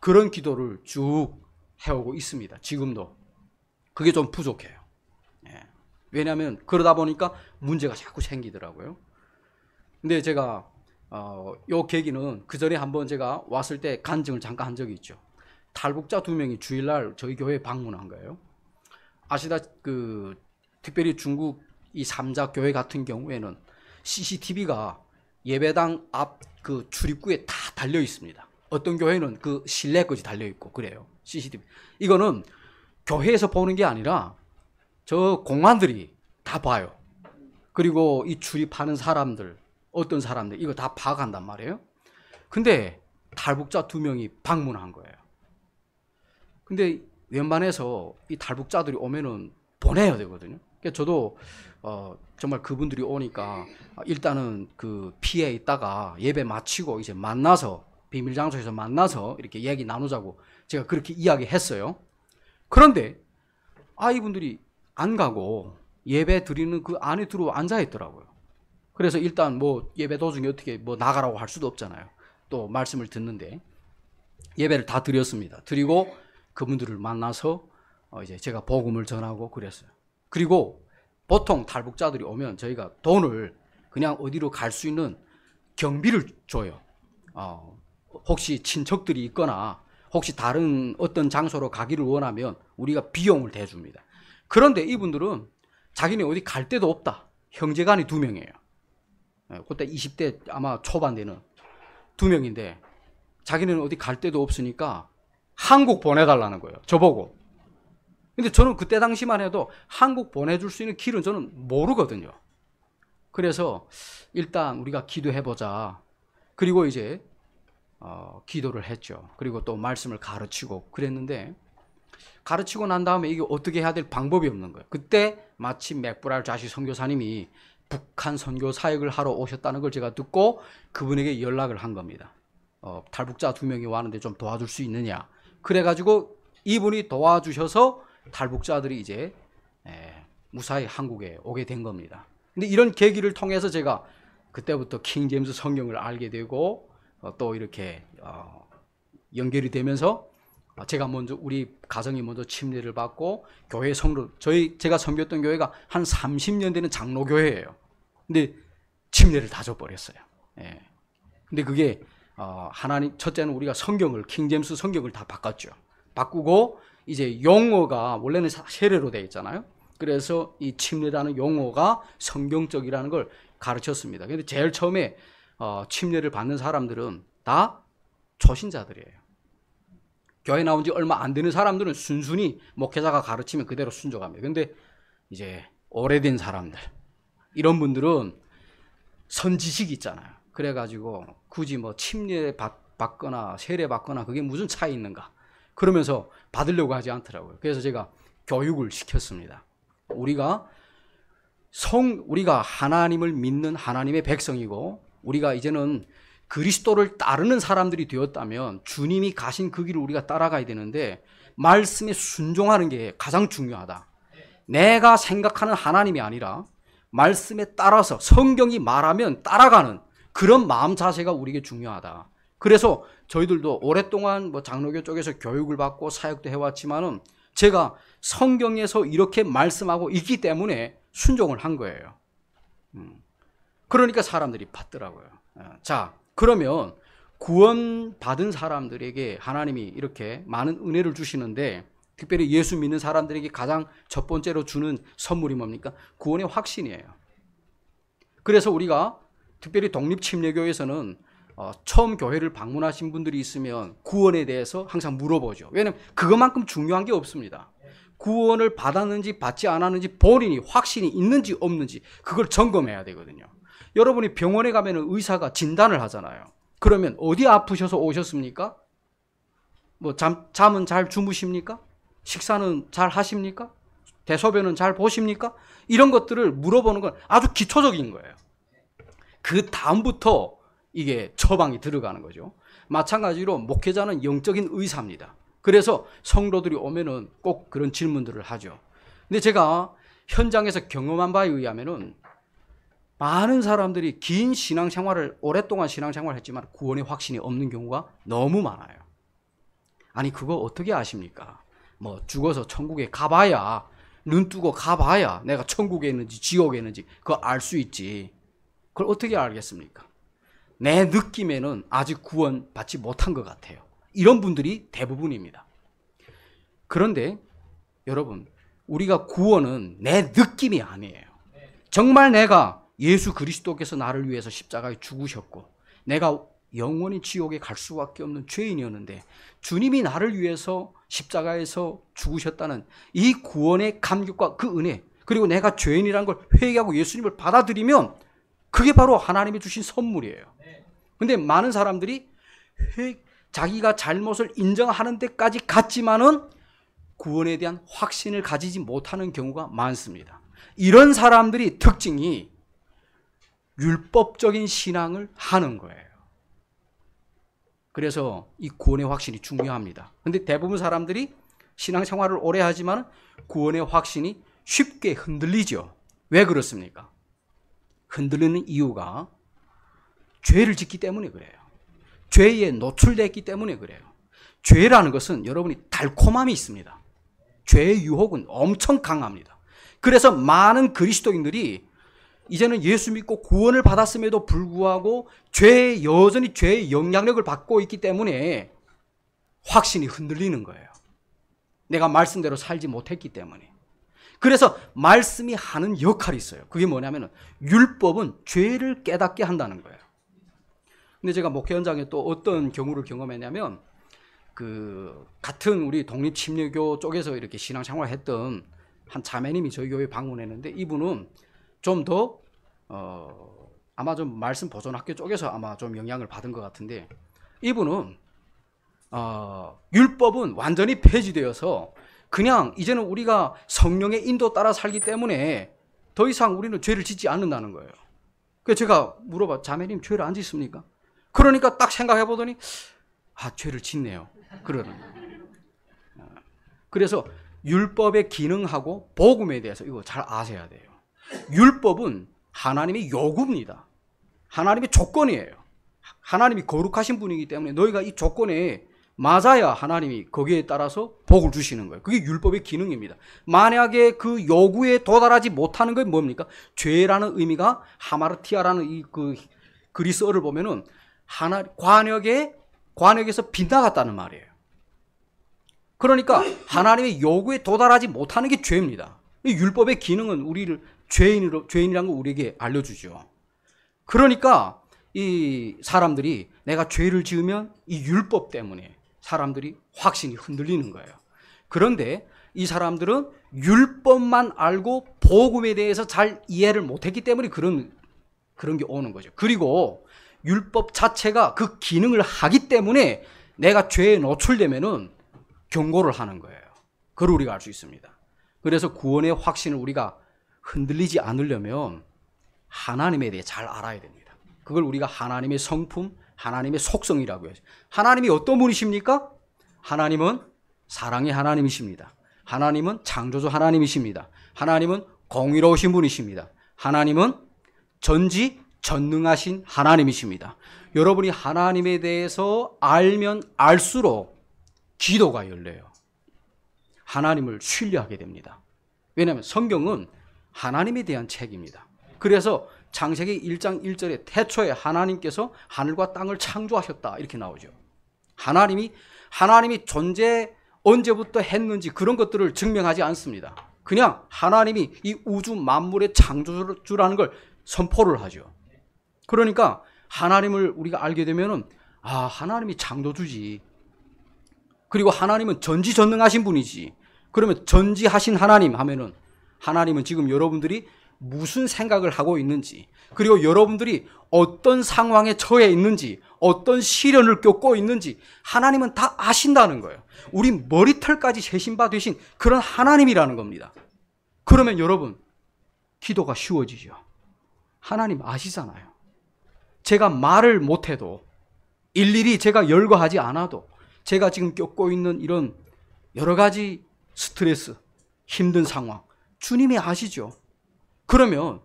그런 기도를 쭉 해오고 있습니다. 지금도. 그게 좀 부족해요. 왜냐하면 그러다 보니까 문제가 자꾸 생기더라고요. 근데 제가 요 계기는 그 전에 한번 제가 왔을 때 간증을 잠깐 한 적이 있죠. 탈북자 2명이 주일날 저희 교회에 방문한 거예요. 특별히 중국 이 3자 교회 같은 경우에는 CCTV가 예배당 앞 그 출입구에 다 달려 있습니다. 어떤 교회는 그 실내까지 달려 있고 그래요. CCTV. 이거는 교회에서 보는 게 아니라 저 공안들이 다 봐요. 그리고 이 출입하는 사람들, 어떤 사람들, 이거 다 파악한단 말이에요. 근데 탈북자 2명이 방문한 거예요. 근데 웬만해서 이 탈북자들이 오면은 보내야 되거든요. 그러니까 저도 정말 그분들이 오니까 일단은 그 피해에 있다가 예배 마치고 이제 만나서, 비밀 장소에서 만나서 이렇게 얘기 나누자고 제가 그렇게 이야기했어요. 그런데 이분들이 안 가고 예배 드리는 그 안에 들어와 앉아 있더라고요. 그래서 일단 뭐 예배 도중에 어떻게 뭐 나가라고 할 수도 없잖아요. 또 말씀을 듣는데 예배를 다 드렸습니다. 드리고 그분들을 만나서 이제 제가 복음을 전하고 그랬어요. 그리고 보통 탈북자들이 오면 저희가 돈을 그냥 어디로 갈 수 있는 경비를 줘요. 혹시 친척들이 있거나 혹시 다른 어떤 장소로 가기를 원하면 우리가 비용을 대줍니다. 그런데 이분들은 자기네 어디 갈 데도 없다. 형제간이 2명이에요. 그때 20대 아마 초반 되는 2명인데 자기는 어디 갈 데도 없으니까 한국 보내달라는 거예요. 저보고. 근데 저는 그때 당시만 해도 한국 보내줄 수 있는 길은 저는 모르거든요. 그래서 일단 우리가 기도해보자. 그리고 이제 기도를 했죠. 그리고 또 말씀을 가르치고 그랬는데, 가르치고 난 다음에 이게 어떻게 해야 될 방법이 없는 거예요. 그때 마침 맥브랄 자시 선교사님이 북한 선교 사역을 하러 오셨다는 걸 제가 듣고 그분에게 연락을 한 겁니다. 탈북자 2명이 왔는데 좀 도와줄 수 있느냐. 그래가지고 이분이 도와주셔서 탈북자들이 이제 무사히 한국에 오게 된 겁니다. 근데 이런 계기를 통해서 제가 그때부터 킹제임스 성경을 알게 되고 또 이렇게 연결이 되면서 제가 먼저, 우리 가정이 먼저 침례를 받고 교회 성로, 제가 섬겼던 교회가 한 30년 되는 장로교회예요. 근데 침례를 다 줘버렸어요. 근데 그게 하나님, 첫째는 우리가 성경을, 킹제임스 성경을 다 바꿨죠. 바꾸고 이제 용어가 원래는 세례로 되어 있잖아요. 그래서 이 침례라는 용어가 성경적이라는 걸 가르쳤습니다. 근데 제일 처음에 침례를 받는 사람들은 다 초신자들이에요. 교회 나온 지 얼마 안 되는 사람들은 순순히 목회자가 가르치면 그대로 순종합니다. 근데 이제 오래된 사람들, 이런 분들은 선지식이 있잖아요. 그래가지고 굳이 뭐 침례 받거나 세례 받거나 그게 무슨 차이 있는가, 그러면서 받으려고 하지 않더라고요. 그래서 제가 교육을 시켰습니다. 우리가 하나님을 믿는 하나님의 백성이고, 우리가 이제는 그리스도를 따르는 사람들이 되었다면 주님이 가신 그 길을 우리가 따라가야 되는데, 말씀에 순종하는 게 가장 중요하다. 내가 생각하는 하나님이 아니라 말씀에 따라서 성경이 말하면 따라가는 그런 마음 자세가 우리에게 중요하다. 그래서 저희들도 오랫동안 장로교 쪽에서 교육을 받고 사역도 해왔지만은 제가 성경에서 이렇게 말씀하고 있기 때문에 순종을 한 거예요. 그러니까 사람들이 받더라고요. 자, 그러면 구원받은 사람들에게 하나님이 이렇게 많은 은혜를 주시는데 특별히 예수 믿는 사람들에게 가장 첫 번째로 주는 선물이 뭡니까? 구원의 확신이에요. 그래서 우리가 특별히 독립침례교에서는 처음 교회를 방문하신 분들이 있으면 구원에 대해서 항상 물어보죠. 왜냐하면 그것만큼 중요한 게 없습니다. 구원을 받았는지 받지 않았는지 본인이 확신이 있는지 없는지 그걸 점검해야 되거든요. 여러분이 병원에 가면 의사가 진단을 하잖아요. 그러면 어디 아프셔서 오셨습니까? 잠은 잘 주무십니까? 식사는 잘 하십니까? 대소변은 잘 보십니까? 이런 것들을 물어보는 건 아주 기초적인 거예요. 그 다음부터 이게 처방이 들어가는 거죠. 마찬가지로 목회자는 영적인 의사입니다. 그래서 성도들이 오면은 꼭 그런 질문들을 하죠. 근데 제가 현장에서 경험한 바에 의하면은 많은 사람들이 긴 신앙생활을 오랫동안 신앙생활을 했지만 구원의 확신이 없는 경우가 너무 많아요. 아니 그거 어떻게 아십니까? 죽어서 천국에 가봐야 눈 뜨고 가봐야 내가 천국에 있는지 지옥에 있는지 그거 알 수 있지. 그걸 어떻게 알겠습니까? 내 느낌에는 아직 구원 받지 못한 것 같아요. 이런 분들이 대부분입니다. 그런데 여러분 우리가 구원은 내 느낌이 아니에요. 정말 내가 예수 그리스도께서 나를 위해서 십자가에 죽으셨고 내가 영원히 지옥에 갈 수밖에 없는 죄인이었는데 주님이 나를 위해서 십자가에서 죽으셨다는 이 구원의 감격과 그 은혜 그리고 내가 죄인이라는 걸 회개하고 예수님을 받아들이면 그게 바로 하나님이 주신 선물이에요. 근데 많은 사람들이 자기가 잘못을 인정하는 데까지 갔지만은 구원에 대한 확신을 가지지 못하는 경우가 많습니다. 이런 사람들이 특징이 율법적인 신앙을 하는 거예요. 그래서 이 구원의 확신이 중요합니다. 근데 대부분 사람들이 신앙생활을 오래 하지만 구원의 확신이 쉽게 흔들리죠. 왜 그렇습니까? 흔들리는 이유가 죄를 짓기 때문에 그래요. 죄에 노출됐기 때문에 그래요. 죄라는 것은 여러분이 달콤함이 있습니다. 죄의 유혹은 엄청 강합니다. 그래서 많은 그리스도인들이 이제는 예수 믿고 구원을 받았음에도 불구하고 여전히 죄의 영향력을 받고 있기 때문에 확신이 흔들리는 거예요. 내가 말씀대로 살지 못했기 때문에. 그래서 말씀이 하는 역할이 있어요. 그게 뭐냐면 율법은 죄를 깨닫게 한다는 거예요. 근데 제가 목회 현장에 또 어떤 경우를 경험했냐면 같은 우리 독립침례교 쪽에서 이렇게 신앙생활을 했던 한 자매님이 저희 교회 방문했는데 이분은 좀 더 아마 좀 말씀 보존학교 쪽에서 아마 좀 영향을 받은 것 같은데 이분은 율법은 완전히 폐지되어서 그냥 이제는 우리가 성령의 인도 따라 살기 때문에 더 이상 우리는 죄를 짓지 않는다는 거예요. 그래서 제가 물어봐 자매님 죄를 안 짓습니까? 그러니까 딱 생각해 보더니 죄를 짓네요. 그러는 거예요. 그래서 율법의 기능하고 복음에 대해서 이거 잘 아셔야 돼요. 율법은 하나님의 요구입니다. 하나님의 조건이에요. 하나님이 거룩하신 분이기 때문에 너희가 이 조건에 맞아야 하나님이 거기에 따라서 복을 주시는 거예요. 그게 율법의 기능입니다. 만약에 그 요구에 도달하지 못하는 건 뭡니까? 죄라는 의미가 하마르티아라는 이 그리스어를 보면은 관역에서 빗나갔다는 말이에요. 그러니까 하나님의 요구에 도달하지 못하는 게 죄입니다. 율법의 기능은 우리를 죄인이라는 걸 우리에게 알려주죠. 그러니까 이 사람들이 내가 죄를 지으면 이 율법 때문에 사람들이 확신이 흔들리는 거예요. 그런데 이 사람들은 율법만 알고 복음에 대해서 잘 이해를 못했기 때문에 그런 게 오는 거죠. 그리고 율법 자체가 그 기능을 하기 때문에 내가 죄에 노출되면은 경고를 하는 거예요. 그걸 우리가 알 수 있습니다. 그래서 구원의 확신을 우리가 흔들리지 않으려면 하나님에 대해 잘 알아야 됩니다. 그걸 우리가 하나님의 성품, 하나님의 속성이라고 해요. 하나님이 어떤 분이십니까? 하나님은 사랑의 하나님이십니다. 하나님은 창조주 하나님이십니다. 하나님은 공의로우신 분이십니다. 하나님은 전지전능하신 하나님이십니다. 여러분이 하나님에 대해서 알면 알수록 기도가 열려요. 하나님을 신뢰하게 됩니다. 왜냐하면 성경은 하나님에 대한 책입니다. 그래서 창세기 1장 1절에 태초에 하나님께서 하늘과 땅을 창조하셨다 이렇게 나오죠. 하나님이 존재 언제부터 했는지 그런 것들을 증명하지 않습니다. 그냥 하나님이 이 우주 만물의 창조주라는 걸 선포를 하죠. 그러니까 하나님을 우리가 알게 되면은 하나님이 창조주지. 그리고 하나님은 전지전능하신 분이지. 그러면 전지하신 하나님 하면은 하나님은 지금 여러분들이 무슨 생각을 하고 있는지, 그리고 여러분들이 어떤 상황에 처해 있는지, 어떤 시련을 겪고 있는지 하나님은 다 아신다는 거예요. 우리 머리털까지 세신 바 되신 그런 하나님이라는 겁니다. 그러면 여러분 기도가 쉬워지죠. 하나님 아시잖아요. 제가 말을 못해도, 일일이 제가 열거하지 않아도 제가 지금 겪고 있는 이런 여러 가지 스트레스, 힘든 상황 주님이 아시죠. 그러면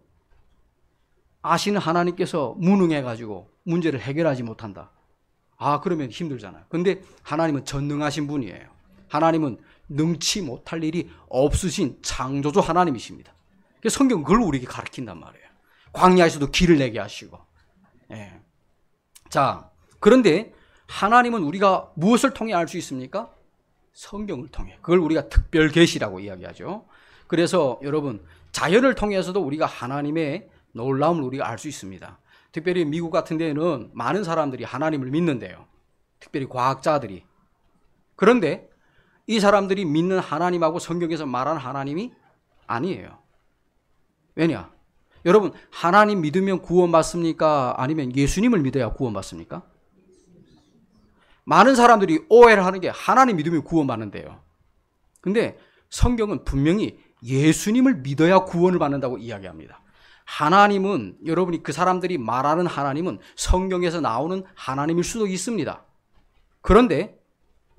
아시는 하나님께서 무능해가지고 문제를 해결하지 못한다. 그러면 힘들잖아요. 근데 하나님은 전능하신 분이에요. 하나님은 능치 못할 일이 없으신 창조주 하나님이십니다. 그래서 성경은 그걸 우리에게 가르친단 말이에요. 광야에서도 길을 내게 하시고. 예. 자, 그런데 하나님은 우리가 무엇을 통해 알 수 있습니까? 성경을 통해. 그걸 우리가 특별 계시라고 이야기하죠. 그래서 여러분 자연을 통해서도 우리가 하나님의 놀라움을 우리가 알 수 있습니다. 특별히 미국 같은 데는 많은 사람들이 하나님을 믿는데요. 특별히 과학자들이. 그런데 이 사람들이 믿는 하나님하고 성경에서 말하는 하나님이 아니에요. 왜냐? 여러분 하나님 믿으면 구원받습니까? 아니면 예수님을 믿어야 구원받습니까? 많은 사람들이 오해를 하는 게 하나님 믿으면 구원받는데요. 근데 성경은 분명히 예수님을 믿어야 구원을 받는다고 이야기합니다. 하나님은, 여러분이 그 사람들이 말하는 하나님은 성경에서 나오는 하나님일 수도 있습니다. 그런데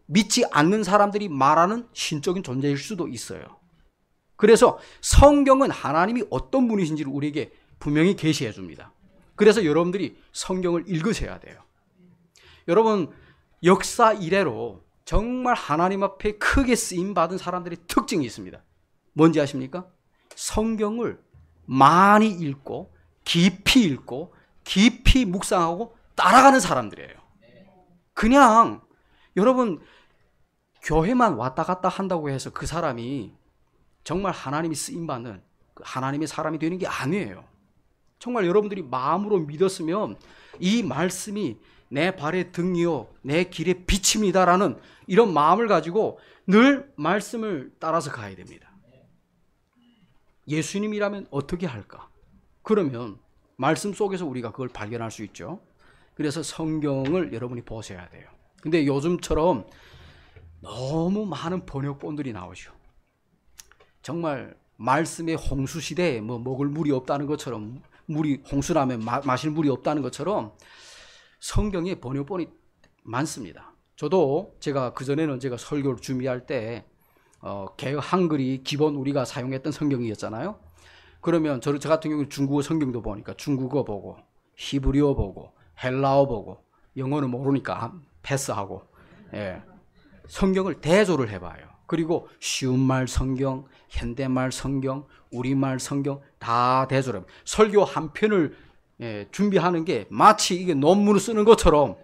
믿지 않는 사람들이 말하는 신적인 존재일 수도 있어요. 그래서 성경은 하나님이 어떤 분이신지를 우리에게 분명히 계시해 줍니다. 그래서 여러분들이 성경을 읽으셔야 돼요. 여러분 역사 이래로 정말 하나님 앞에 크게 쓰임받은 사람들의 특징이 있습니다. 뭔지 아십니까? 성경을 많이 읽고 깊이 묵상하고 따라가는 사람들이에요. 그냥 여러분 교회만 왔다 갔다 한다고 해서 그 사람이 정말 하나님이 쓰임받는 하나님의 사람이 되는 게 아니에요. 정말 여러분들이 마음으로 믿었으면 이 말씀이 내 발의 등이요 내 길의 빛입니다라는 이런 마음을 가지고 늘 말씀을 따라서 가야 됩니다. 예수님이라면 어떻게 할까? 그러면 말씀 속에서 우리가 그걸 발견할 수 있죠. 그래서 성경을 여러분이 보셔야 돼요. 근데 요즘처럼 너무 많은 번역본들이 나오죠. 정말 말씀의 홍수 시대에 먹을 물이 없다는 것처럼, 물이 홍수라면 마실 물이 없다는 것처럼 성경에 번역본이 많습니다. 저도 그전에는 제가 설교를 준비할 때 개혁 한글이 기본 우리가 사용했던 성경이었잖아요. 그러면 저 같은 경우는 중국어 성경도 보니까 중국어 보고 히브리어 보고 헬라어 보고 영어는 모르니까 패스하고 성경을 대조를 해봐요. 그리고 쉬운 말 성경, 현대말 성경, 우리말 성경 다 대조를 해봐요. 설교 한 편을 준비하는 게 마치 이게 논문을 쓰는 것처럼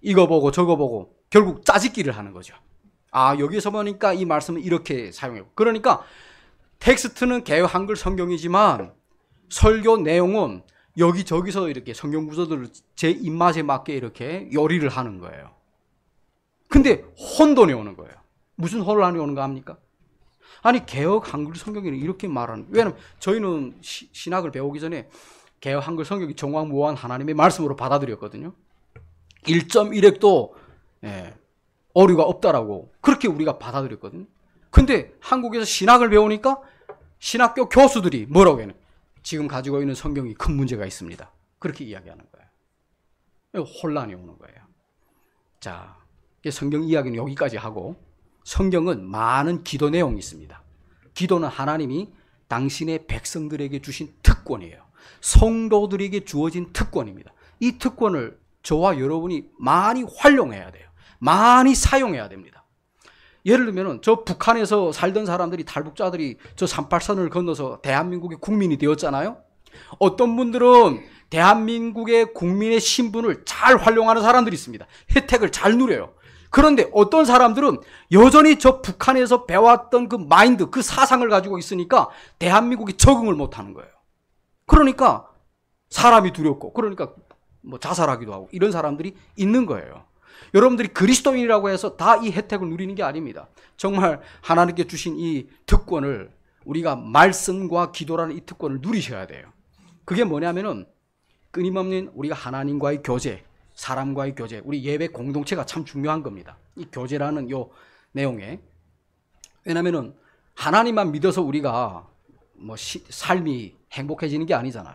이거 보고 저거 보고 결국 짜집기를 하는 거죠. 여기서 보니까 이 말씀은 이렇게 사용해요. 그러니까 텍스트는 개역 한글 성경이지만 설교 내용은 여기저기서 이렇게 성경 구조들을 제 입맛에 맞게 이렇게 요리를 하는 거예요. 근데 혼돈이 오는 거예요. 무슨 혼란이 오는가 합니까? 아니 개역 한글 성경에는 이렇게 말하는, 왜냐하면 저희는 신학을 배우기 전에 개역 한글 성경이 정확무한 하나님의 말씀으로 받아들였거든요. 1.1핵도 오류가 없다라고 그렇게 우리가 받아들였거든요. 근데 한국에서 신학을 배우니까 신학교 교수들이 뭐라고 해요? 지금 가지고 있는 성경이 큰 문제가 있습니다. 그렇게 이야기하는 거예요. 혼란이 오는 거예요. 자, 성경 이야기는 여기까지 하고 성경은 많은 기도 내용이 있습니다. 기도는 하나님이 당신의 백성들에게 주신 특권이에요. 성도들에게 주어진 특권입니다. 이 특권을 저와 여러분이 많이 활용해야 돼요. 많이 사용해야 됩니다. 예를 들면 저 북한에서 살던 사람들이, 탈북자들이 저 38선을 건너서 대한민국의 국민이 되었잖아요. 어떤 분들은 대한민국의 국민의 신분을 잘 활용하는 사람들이 있습니다. 혜택을 잘 누려요. 그런데 어떤 사람들은 여전히 저 북한에서 배웠던 그 마인드, 그 사상을 가지고 있으니까 대한민국에 적응을 못하는 거예요. 그러니까 사람이 두렵고, 그러니까 뭐 자살하기도 하고 이런 사람들이 있는 거예요. 여러분들이 그리스도인이라고 해서 다 이 혜택을 누리는 게 아닙니다. 정말 하나님께 주신 이 특권을, 우리가 말씀과 기도라는 이 특권을 누리셔야 돼요. 그게 뭐냐면은 끊임없는 우리가 하나님과의 교제, 사람과의 교제, 우리 예배 공동체가 참 중요한 겁니다. 이 교제라는 요 내용에. 왜냐면은 하나님만 믿어서 우리가 뭐 삶이 행복해지는 게 아니잖아요.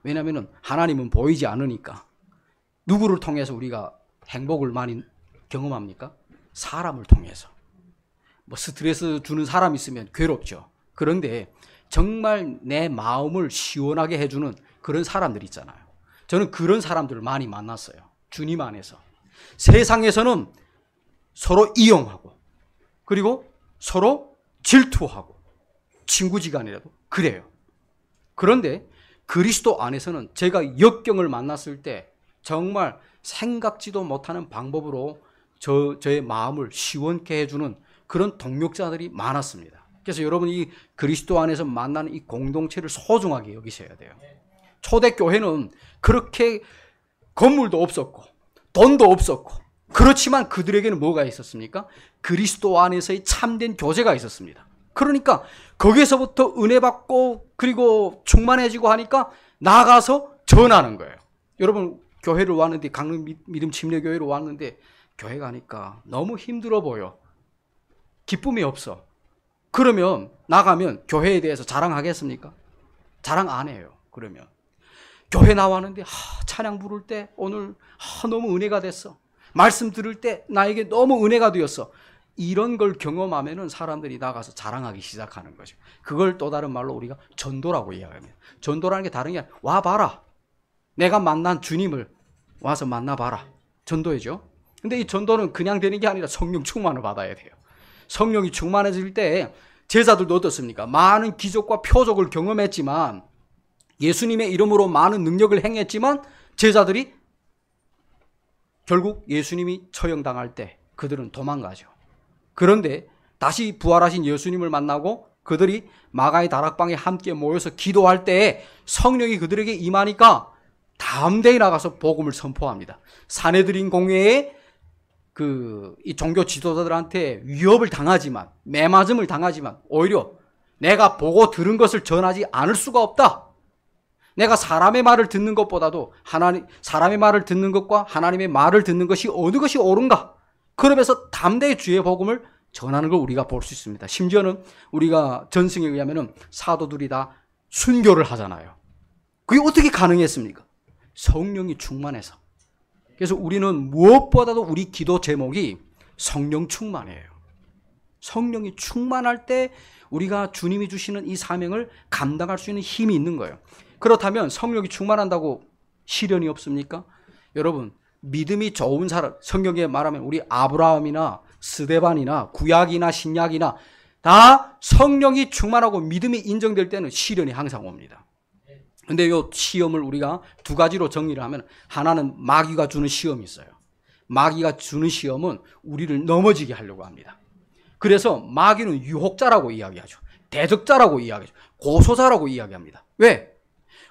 왜냐면은 하나님은 보이지 않으니까. 누구를 통해서 우리가 행복을 많이 경험합니까? 사람을 통해서. 뭐 스트레스 주는 사람 있으면 괴롭죠. 그런데 정말 내 마음을 시원하게 해주는 그런 사람들 있잖아요. 저는 그런 사람들을 많이 만났어요. 주님 안에서. 세상에서는 서로 이용하고, 그리고 서로 질투하고, 친구지간이라도 그래요. 그런데 그리스도 안에서는 제가 역경을 만났을 때 정말 생각지도 못하는 방법으로 저의 마음을 시원케 해주는 그런 동역자들이 많았습니다. 그래서 여러분이 그리스도 안에서 만나는 이 공동체를 소중하게 여기셔야 돼요. 초대교회는 그렇게 건물도 없었고 돈도 없었고, 그렇지만 그들에게는 뭐가 있었습니까? 그리스도 안에서의 참된 교제가 있었습니다. 그러니까 거기에서부터 은혜 받고 그리고 충만해지고 하니까 나가서 전하는 거예요. 여러분, 교회를 왔는데, 강릉 믿음 침례교회로 왔는데 교회 가니까 너무 힘들어 보여. 기쁨이 없어. 그러면 나가면 교회에 대해서 자랑하겠습니까? 자랑 안 해요. 그러면 교회 나왔는데 찬양 부를 때 오늘 너무 은혜가 됐어. 말씀 들을 때 나에게 너무 은혜가 되었어. 이런 걸 경험하면은 사람들이 나가서 자랑하기 시작하는 거죠. 그걸 또 다른 말로 우리가 전도라고 이야기합니다. 전도라는 게 다른 게 아니라 와봐라. 내가 만난 주님을 와서 만나봐라. 전도이죠. 근데 이 전도는 그냥 되는 게 아니라 성령 충만을 받아야 돼요. 성령이 충만해질 때 제자들도 어떻습니까? 많은 기적과 표적을 경험했지만, 예수님의 이름으로 많은 능력을 행했지만 제자들이 결국 예수님이 처형당할 때 그들은 도망가죠. 그런데 다시 부활하신 예수님을 만나고 그들이 마가의 다락방에 함께 모여서 기도할 때 성령이 그들에게 임하니까 다음 데에 나가서 복음을 선포합니다. 사내들인 공회에 이 종교 지도자들한테 위협을 당하지만, 매맞음을 당하지만 오히려 내가 보고 들은 것을 전하지 않을 수가 없다. 내가 사람의 말을 듣는 것보다도 사람의 말을 듣는 것과 하나님의 말을 듣는 것이 어느 것이 옳은가? 그러면서 담대히 주의 복음을 전하는 걸 우리가 볼 수 있습니다. 심지어는 우리가 전승에 의하면 사도들이 다 순교를 하잖아요. 그게 어떻게 가능했습니까? 성령이 충만해서. 그래서 우리는 무엇보다도 우리 기도 제목이 성령 충만이에요. 성령이 충만할 때 우리가 주님이 주시는 이 사명을 감당할 수 있는 힘이 있는 거예요. 그렇다면 성령이 충만한다고 시련이 없습니까? 여러분, 믿음이 좋은 사람, 성경에 말하면 우리 아브라함이나 스데반이나 구약이나 신약이나 다 성령이 충만하고 믿음이 인정될 때는 시련이 항상 옵니다. 근데 이 시험을 우리가 두 가지로 정리를 하면, 하나는 마귀가 주는 시험이 있어요. 마귀가 주는 시험은 우리를 넘어지게 하려고 합니다. 그래서 마귀는 유혹자라고 이야기하죠. 대적자라고 이야기하죠. 고소자라고 이야기합니다. 왜?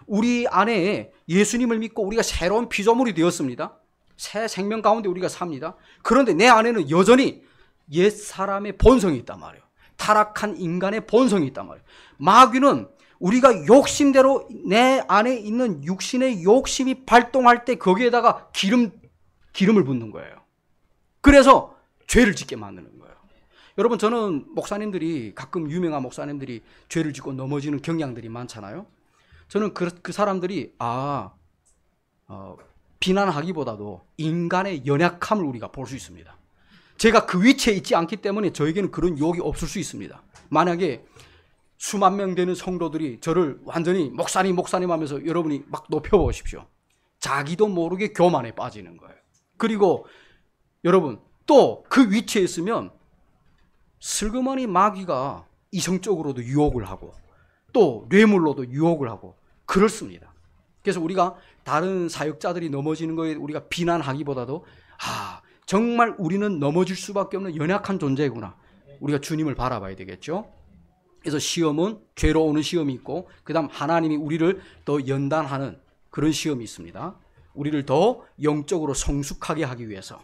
우리 안에 예수님을 믿고 우리가 새로운 피조물이 되었습니다. 새 생명 가운데 우리가 삽니다. 그런데 내 안에는 여전히 옛 사람의 본성이 있단 말이에요. 타락한 인간의 본성이 있단 말이에요. 마귀는 우리가 욕심대로 내 안에 있는 육신의 욕심이 발동할 때 거기에다가 기름을 붓는 거예요. 그래서 죄를 짓게 만드는 거예요. 여러분, 저는 목사님들이, 가끔 유명한 목사님들이 죄를 짓고 넘어지는 경향들이 많잖아요. 저는 그 사람들이 비난하기보다도 인간의 연약함을 우리가 볼 수 있습니다. 제가 그 위치에 있지 않기 때문에 저에게는 그런 유혹이 없을 수 있습니다. 만약에 수만 명 되는 성도들이 저를 완전히 목사님 하면서 여러분이 막 높여보십시오. 자기도 모르게 교만에 빠지는 거예요. 그리고 여러분 또 그 위치에 있으면 슬그머니 마귀가 이성적으로도 유혹을 하고 또 뇌물로도 유혹을 하고 그렇습니다. 그래서 우리가 다른 사역자들이 넘어지는 거에 우리가 비난하기보다도 정말 우리는 넘어질 수밖에 없는 연약한 존재구나. 우리가 주님을 바라봐야 되겠죠. 그래서 시험은 죄로 오는 시험이 있고 그 다음 하나님이 우리를 더 연단하는 그런 시험이 있습니다. 우리를 더 영적으로 성숙하게 하기 위해서.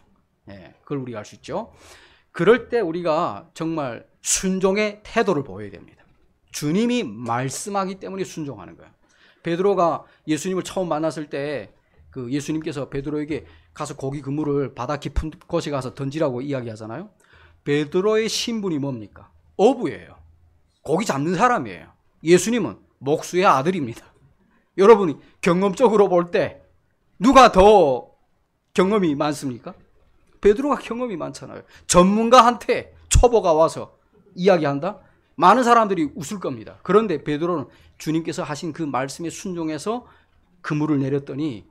그걸 우리가 알 수 있죠. 그럴 때 우리가 정말 순종의 태도를 보여야 됩니다. 주님이 말씀하기 때문에 순종하는 거예요. 베드로가 예수님을 처음 만났을 때 그 예수님께서 베드로에게 가서 고기 그물을 바다 깊은 곳에 가서 던지라고 이야기하잖아요. 베드로의 신분이 뭡니까? 어부예요. 고기 잡는 사람이에요. 예수님은 목수의 아들입니다. 여러분이 경험적으로 볼 때 누가 더 경험이 많습니까? 베드로가 경험이 많잖아요. 전문가한테 초보가 와서 이야기한다? 많은 사람들이 웃을 겁니다. 그런데 베드로는 주님께서 하신 그 말씀에 순종해서 그물을 내렸더니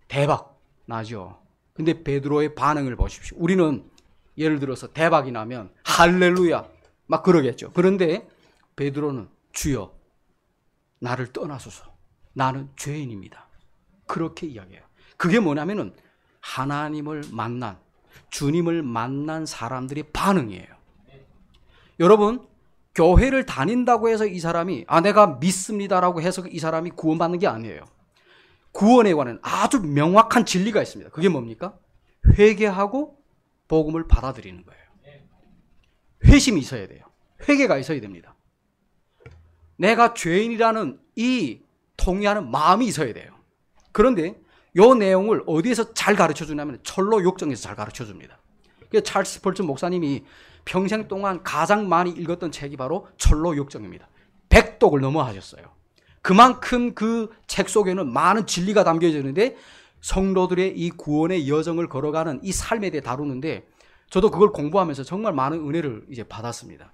대박 나죠. 근데 베드로의 반응을 보십시오. 우리는 예를 들어서 대박이 나면 할렐루야 막 그러겠죠. 그런데 베드로는 주여 나를 떠나소서 나는 죄인입니다. 그렇게 이야기해요. 그게 뭐냐면은 하나님을 만난 주님을 만난 사람들의 반응이에요. 여러분 교회를 다닌다고 해서 이 사람이 내가 믿습니다라고 해서 이 사람이 구원받는 게 아니에요. 구원에 관한 아주 명확한 진리가 있습니다. 그게 뭡니까? 회개하고 복음을 받아들이는 거예요. 회심이 있어야 돼요. 회개가 있어야 됩니다. 내가 죄인이라는 이 통회하는 마음이 있어야 돼요. 그런데 이 내용을 어디에서 잘 가르쳐 주냐면 철로 욕정에서 잘 가르쳐 줍니다. 찰스 스펄전 목사님이 평생 동안 가장 많이 읽었던 책이 바로 철로 욕정입니다. 100독을 넘어 하셨어요. 그만큼 그 책 속에는 많은 진리가 담겨져 있는데 성도들의 이 구원의 여정을 걸어가는 이 삶에 대해 다루는데 저도 그걸 공부하면서 정말 많은 은혜를 이제 받았습니다.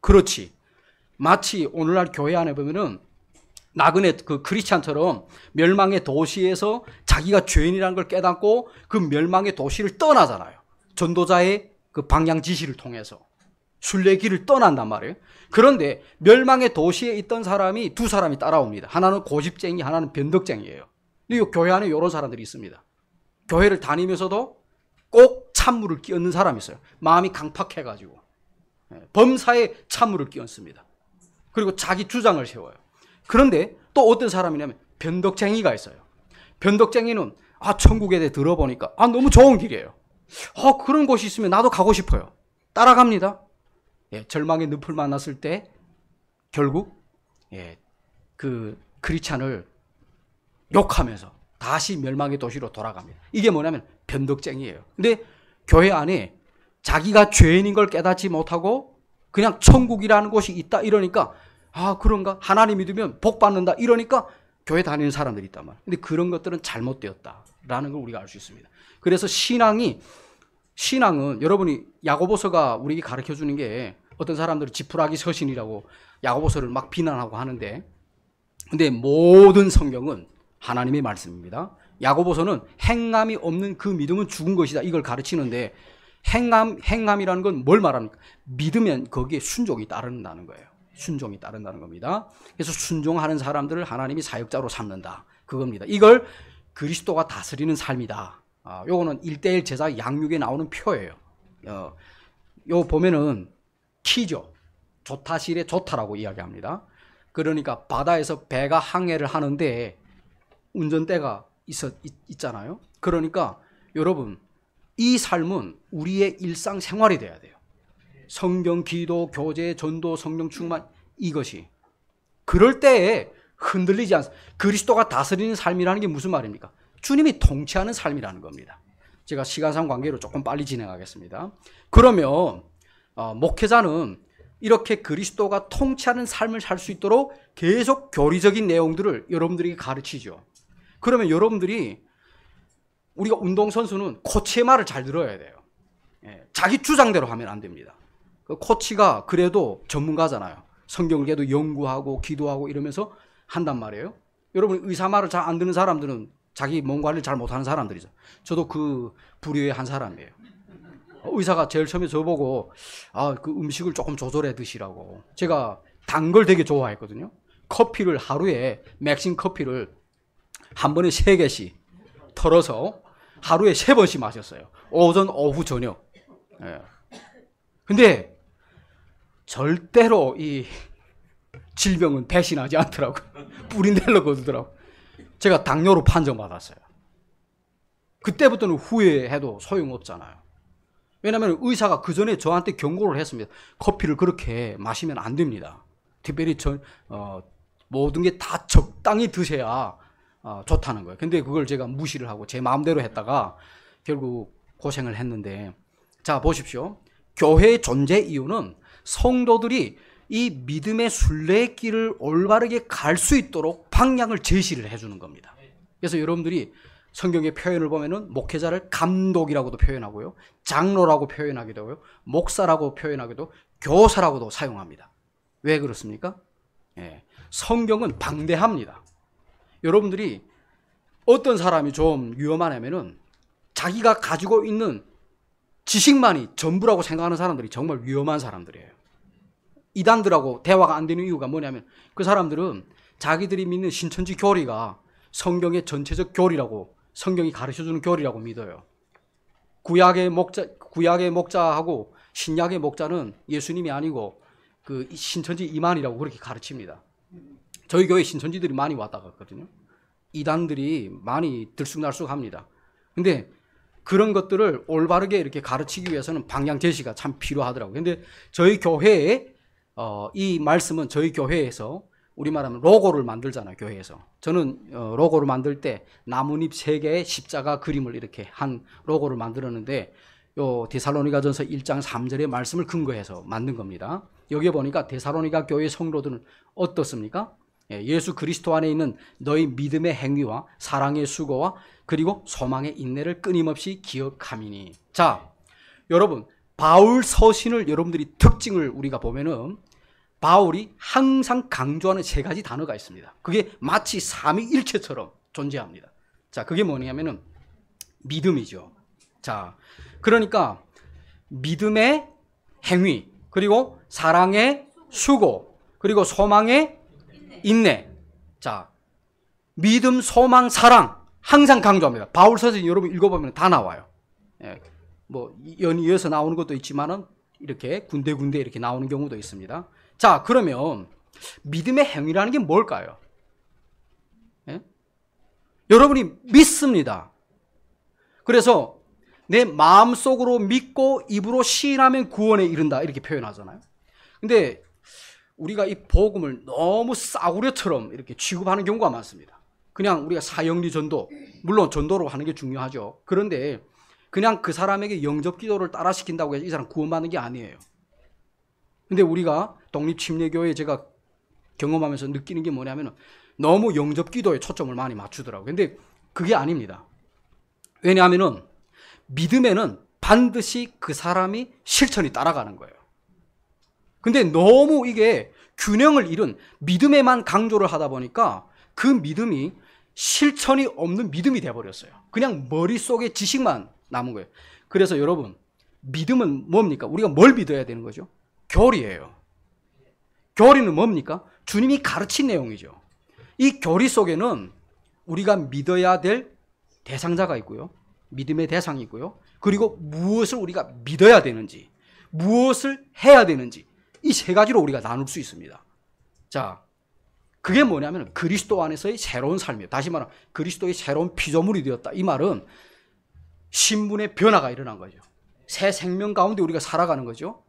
그렇지. 마치 오늘날 교회 안에 보면은 나그네 그 크리스찬처럼 멸망의 도시에서 자기가 죄인이라는 걸 깨닫고 그 멸망의 도시를 떠나잖아요. 전도자의 그 방향 지시를 통해서 순례길을 떠난단 말이에요. 그런데 멸망의 도시에 있던 사람이 두 사람이 따라옵니다. 하나는 고집쟁이, 하나는 변덕쟁이에요. 근데 이 교회 안에 이런 사람들이 있습니다. 교회를 다니면서도 꼭 찬물을 끼얹는 사람이 있어요. 마음이 강팍해가지고 범사에 찬물을 끼얹습니다. 그리고 자기 주장을 세워요. 그런데 또 어떤 사람이냐면 변덕쟁이가 있어요. 변덕쟁이는 천국에 대해 들어보니까 너무 좋은 길이에요. 그런 곳이 있으면 나도 가고 싶어요. 따라갑니다. 절망의 늪을 만났을 때 결국 그 크리스찬을 욕하면서 다시 멸망의 도시로 돌아갑니다. 이게 뭐냐면 변덕쟁이에요. 근데 교회 안에 자기가 죄인인 걸 깨닫지 못하고 그냥 천국이라는 곳이 있다 이러니까 그런가? 하나님 믿으면 복 받는다 이러니까 교회 다니는 사람들이 있단 말이에요. 근데 그런 것들은 잘못되었다라는 걸 우리가 알 수 있습니다. 그래서 신앙은 여러분이 야고보서가 우리에게 가르쳐 주는 게 어떤 사람들은 지푸라기 서신이라고 야고보서를 막 비난하고 하는데 근데 모든 성경은 하나님의 말씀입니다. 야고보서는 행함이 없는 그 믿음은 죽은 것이다 이걸 가르치는데 행함이라는 건 뭘 말합니까? 믿으면 거기에 순종이 따른다는 거예요. 순종이 따른다는 겁니다. 그래서 순종하는 사람들을 하나님이 사역자로 삼는다. 그겁니다. 이걸 그리스도가 다스리는 삶이다. 요거는 1:1 제자 양육에 나오는 표예요. 요 보면은 키죠. 조타실의 조타라고 이야기합니다. 그러니까 바다에서 배가 항해를 하는데 운전대가 있잖아요. 그러니까 여러분 이 삶은 우리의 일상생활이 돼야 돼요. 성경, 기도, 교제, 전도, 성령 충만 이것이. 그럴 때에 흔들리지 않습니다. 그리스도가 다스리는 삶이라는 게 무슨 말입니까? 주님이 통치하는 삶이라는 겁니다. 제가 시간상 관계로 조금 빨리 진행하겠습니다. 그러면 목회자는 이렇게 그리스도가 통치하는 삶을 살 수 있도록 계속 교리적인 내용들을 여러분들에게 가르치죠. 그러면 여러분들이 우리가 운동선수는 코치의 말을 잘 들어야 돼요. 자기 주장대로 하면 안 됩니다. 그 코치가 그래도 전문가잖아요. 성경을 계속 연구하고 기도하고 이러면서 한단 말이에요. 여러분 의사 말을 잘 안 듣는 사람들은 자기 몸 관리를 잘 못하는 사람들이죠. 저도 그 부류의 한 사람이에요. 의사가 제일 처음에 저보고 그 음식을 조금 조절해 드시라고. 제가 단 걸 되게 좋아했거든요. 커피를 하루에 맥심 커피를 한 번에 3개씩 털어서 하루에 3번씩 마셨어요. 오전, 오후, 저녁. 근데 절대로 이 질병은 배신하지 않더라고요. 뿌린대로 거두더라고요. 제가 당뇨로 판정받았어요. 그때부터는 후회해도 소용없잖아요. 왜냐하면 의사가 그 전에 저한테 경고를 했습니다. 커피를 그렇게 마시면 안 됩니다. 특별히 모든 게 다 적당히 드셔야 좋다는 거예요. 근데 그걸 제가 무시를 하고 제 마음대로 했다가 결국 고생을 했는데, 자 보십시오. 교회의 존재 이유는 성도들이 이 믿음의 순례의 길을 올바르게 갈 수 있도록 방향을 제시를 해주는 겁니다. 그래서 여러분들이 성경의 표현을 보면은 목회자를 감독이라고도 표현하고요, 장로라고 표현하기도 하고요, 목사라고 표현하기도, 교사라고도 사용합니다. 왜 그렇습니까? 성경은 방대합니다. 여러분들이 어떤 사람이 좀 위험하냐면은 자기가 가지고 있는 지식만이 전부라고 생각하는 사람들이 정말 위험한 사람들이에요. 이단들하고 대화가 안 되는 이유가 뭐냐면 그 사람들은 자기들이 믿는 신천지 교리가 성경의 전체적 교리라고, 성경이 가르쳐주는 교리라고 믿어요. 구약의 목자하고 신약의 목자는 예수님이 아니고 그 신천지 이만이라고 그렇게 가르칩니다. 저희 교회 신천지들이 많이 왔다 갔거든요. 이단들이 많이 들쑥날쑥합니다. 근데 그런 것들을 올바르게 이렇게 가르치기 위해서는 방향 제시가 참 필요하더라고요. 근데 저희 교회에 이 말씀은 저희 교회에서 우리 말하면 로고를 만들잖아요. 교회에서. 저는 로고를 만들 때 나뭇잎 3개의 십자가 그림을 이렇게 한 로고를 만들었는데, 요 데살로니가전서 1장 3절의 말씀을 근거해서 만든 겁니다. 여기에 보니까 데살로니가 교회 성도들은 어떻습니까? 예수 그리스도 안에 있는 너희 믿음의 행위와 사랑의 수고와 그리고 소망의 인내를 끊임없이 기억함이니. 자, 여러분 바울 서신을 여러분들이 특징을 우리가 보면은 바울이 항상 강조하는 3가지 단어가 있습니다. 그게 마치 삼위일체처럼 존재합니다. 자, 그게 뭐냐면은 믿음이죠. 자, 그러니까 믿음의 행위, 그리고 사랑의 수고, 그리고 소망의 인내. 자, 믿음, 소망, 사랑 항상 강조합니다. 바울 서신 여러분 읽어보면 다 나와요. 뭐 연이어서 나오는 것도 있지만은 이렇게 군데군데 이렇게 나오는 경우도 있습니다. 자, 그러면 믿음의 행위라는 게 뭘까요? 여러분이 믿습니다. 그래서 내 마음속으로 믿고 입으로 시인하면 구원에 이른다 이렇게 표현하잖아요. 근데 우리가 이 복음을 너무 싸구려처럼 이렇게 취급하는 경우가 많습니다. 그냥 우리가 사형리 전도, 물론 전도로 하는 게 중요하죠. 그런데 그냥 그 사람에게 영접 기도를 따라 시킨다고 해서 이 사람 구원받는 게 아니에요. 근데 우리가 독립침례교회에 제가 경험하면서 느끼는 게 뭐냐면 너무 영접 기도에 초점을 많이 맞추더라고요. 근데 그게 아닙니다. 왜냐하면은 믿음에는 반드시 그 사람이 실천이 따라가는 거예요. 근데 너무 이게 균형을 잃은 믿음에만 강조를 하다 보니까 그 믿음이 실천이 없는 믿음이 돼버렸어요. 그냥 머릿속에 지식만 남은 거예요. 그래서 여러분, 믿음은 뭡니까? 우리가 뭘 믿어야 되는 거죠? 교리예요. 교리는 뭡니까? 주님이 가르친 내용이죠. 이 교리 속에는 우리가 믿어야 될 대상자가 있고요, 믿음의 대상이 있고요, 그리고 무엇을 우리가 믿어야 되는지, 무엇을 해야 되는지, 이 3가지로 우리가 나눌 수 있습니다. 자, 그게 뭐냐면 그리스도 안에서의 새로운 삶이에요. 다시 말하면 그리스도의 새로운 피조물이 되었다. 이 말은 신분의 변화가 일어난 거죠. 새 생명 가운데 우리가 살아가는 거죠.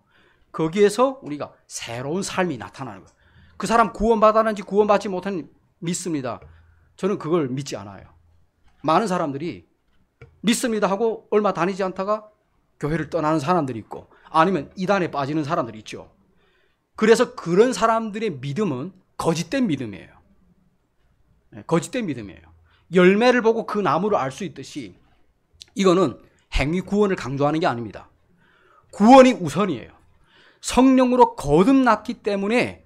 거기에서 우리가 새로운 삶이 나타나는 거예요. 그 사람 구원받았는지 구원받지 못했는지 믿습니다. 저는 그걸 믿지 않아요. 많은 사람들이 믿습니다 하고 얼마 다니지 않다가 교회를 떠나는 사람들이 있고, 아니면 이단에 빠지는 사람들이 있죠. 그래서 그런 사람들의 믿음은 거짓된 믿음이에요. 거짓된 믿음이에요. 열매를 보고 그 나무를 알 수 있듯이 이거는 행위 구원을 강조하는 게 아닙니다. 구원이 우선이에요. 성령으로 거듭났기 때문에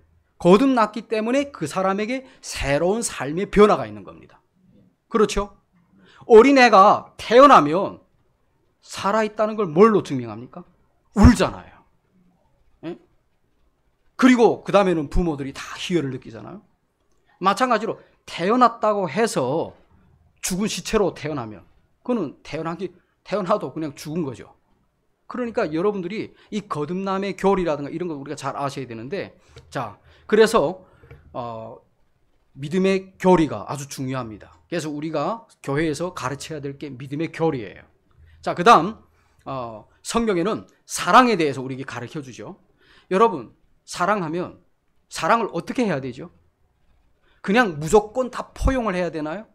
그 사람에게 새로운 삶의 변화가 있는 겁니다. 그렇죠? 어린애가 태어나면 살아있다는 걸 뭘로 증명합니까? 울잖아요. 예? 그리고 그 다음에는 부모들이 다 희열을 느끼잖아요. 마찬가지로 태어났다고 해서 죽은 시체로 태어나면 그거는 태어나도 그냥 죽은 거죠. 그러니까 여러분들이 이 거듭남의 교리라든가 이런 거 우리가 잘 아셔야 되는데, 자, 그래서 믿음의 교리가 아주 중요합니다. 그래서 우리가 교회에서 가르쳐야 될 게 믿음의 교리예요. 자, 그 다음 성경에는 사랑에 대해서 우리에게 가르쳐 주죠. 여러분, 사랑하면 사랑을 어떻게 해야 되죠? 그냥 무조건 다 포용을 해야 되나요?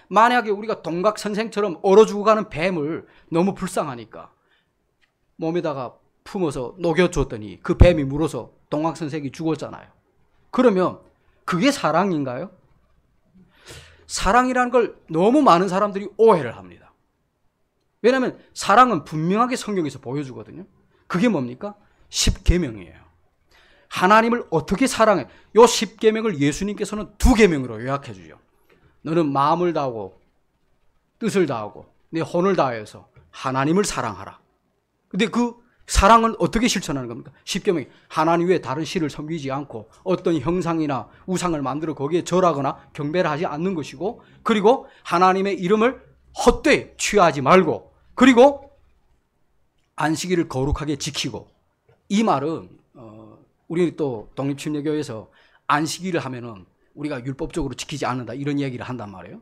만약에 우리가 동각 선생처럼 얼어 죽어가는 뱀을 너무 불쌍하니까 몸에다가 품어서 녹여줬더니 그 뱀이 물어서 동각 선생이 죽었잖아요. 그러면 그게 사랑인가요? 사랑이라는 걸 너무 많은 사람들이 오해를 합니다. 왜냐하면 사랑은 분명하게 성경에서 보여주거든요. 그게 뭡니까? 10계명이에요. 하나님을 어떻게 사랑해? 요 10계명을 예수님께서는 2계명으로 요약해 주죠. 너는 마음을 다하고 뜻을 다하고 내 혼을 다해서 하나님을 사랑하라. 근데 그 사랑은 어떻게 실천하는 겁니까? 10계명이 하나님 외에 다른 신을 섬기지 않고 어떤 형상이나 우상을 만들어 거기에 절하거나 경배를 하지 않는 것이고, 그리고 하나님의 이름을 헛되이 취하지 말고, 그리고 안식일을 거룩하게 지키고. 이 말은 우리 또 독립침례교회에서 안식일을 하면은 우리가 율법적으로 지키지 않는다 이런 이야기를 한단 말이에요.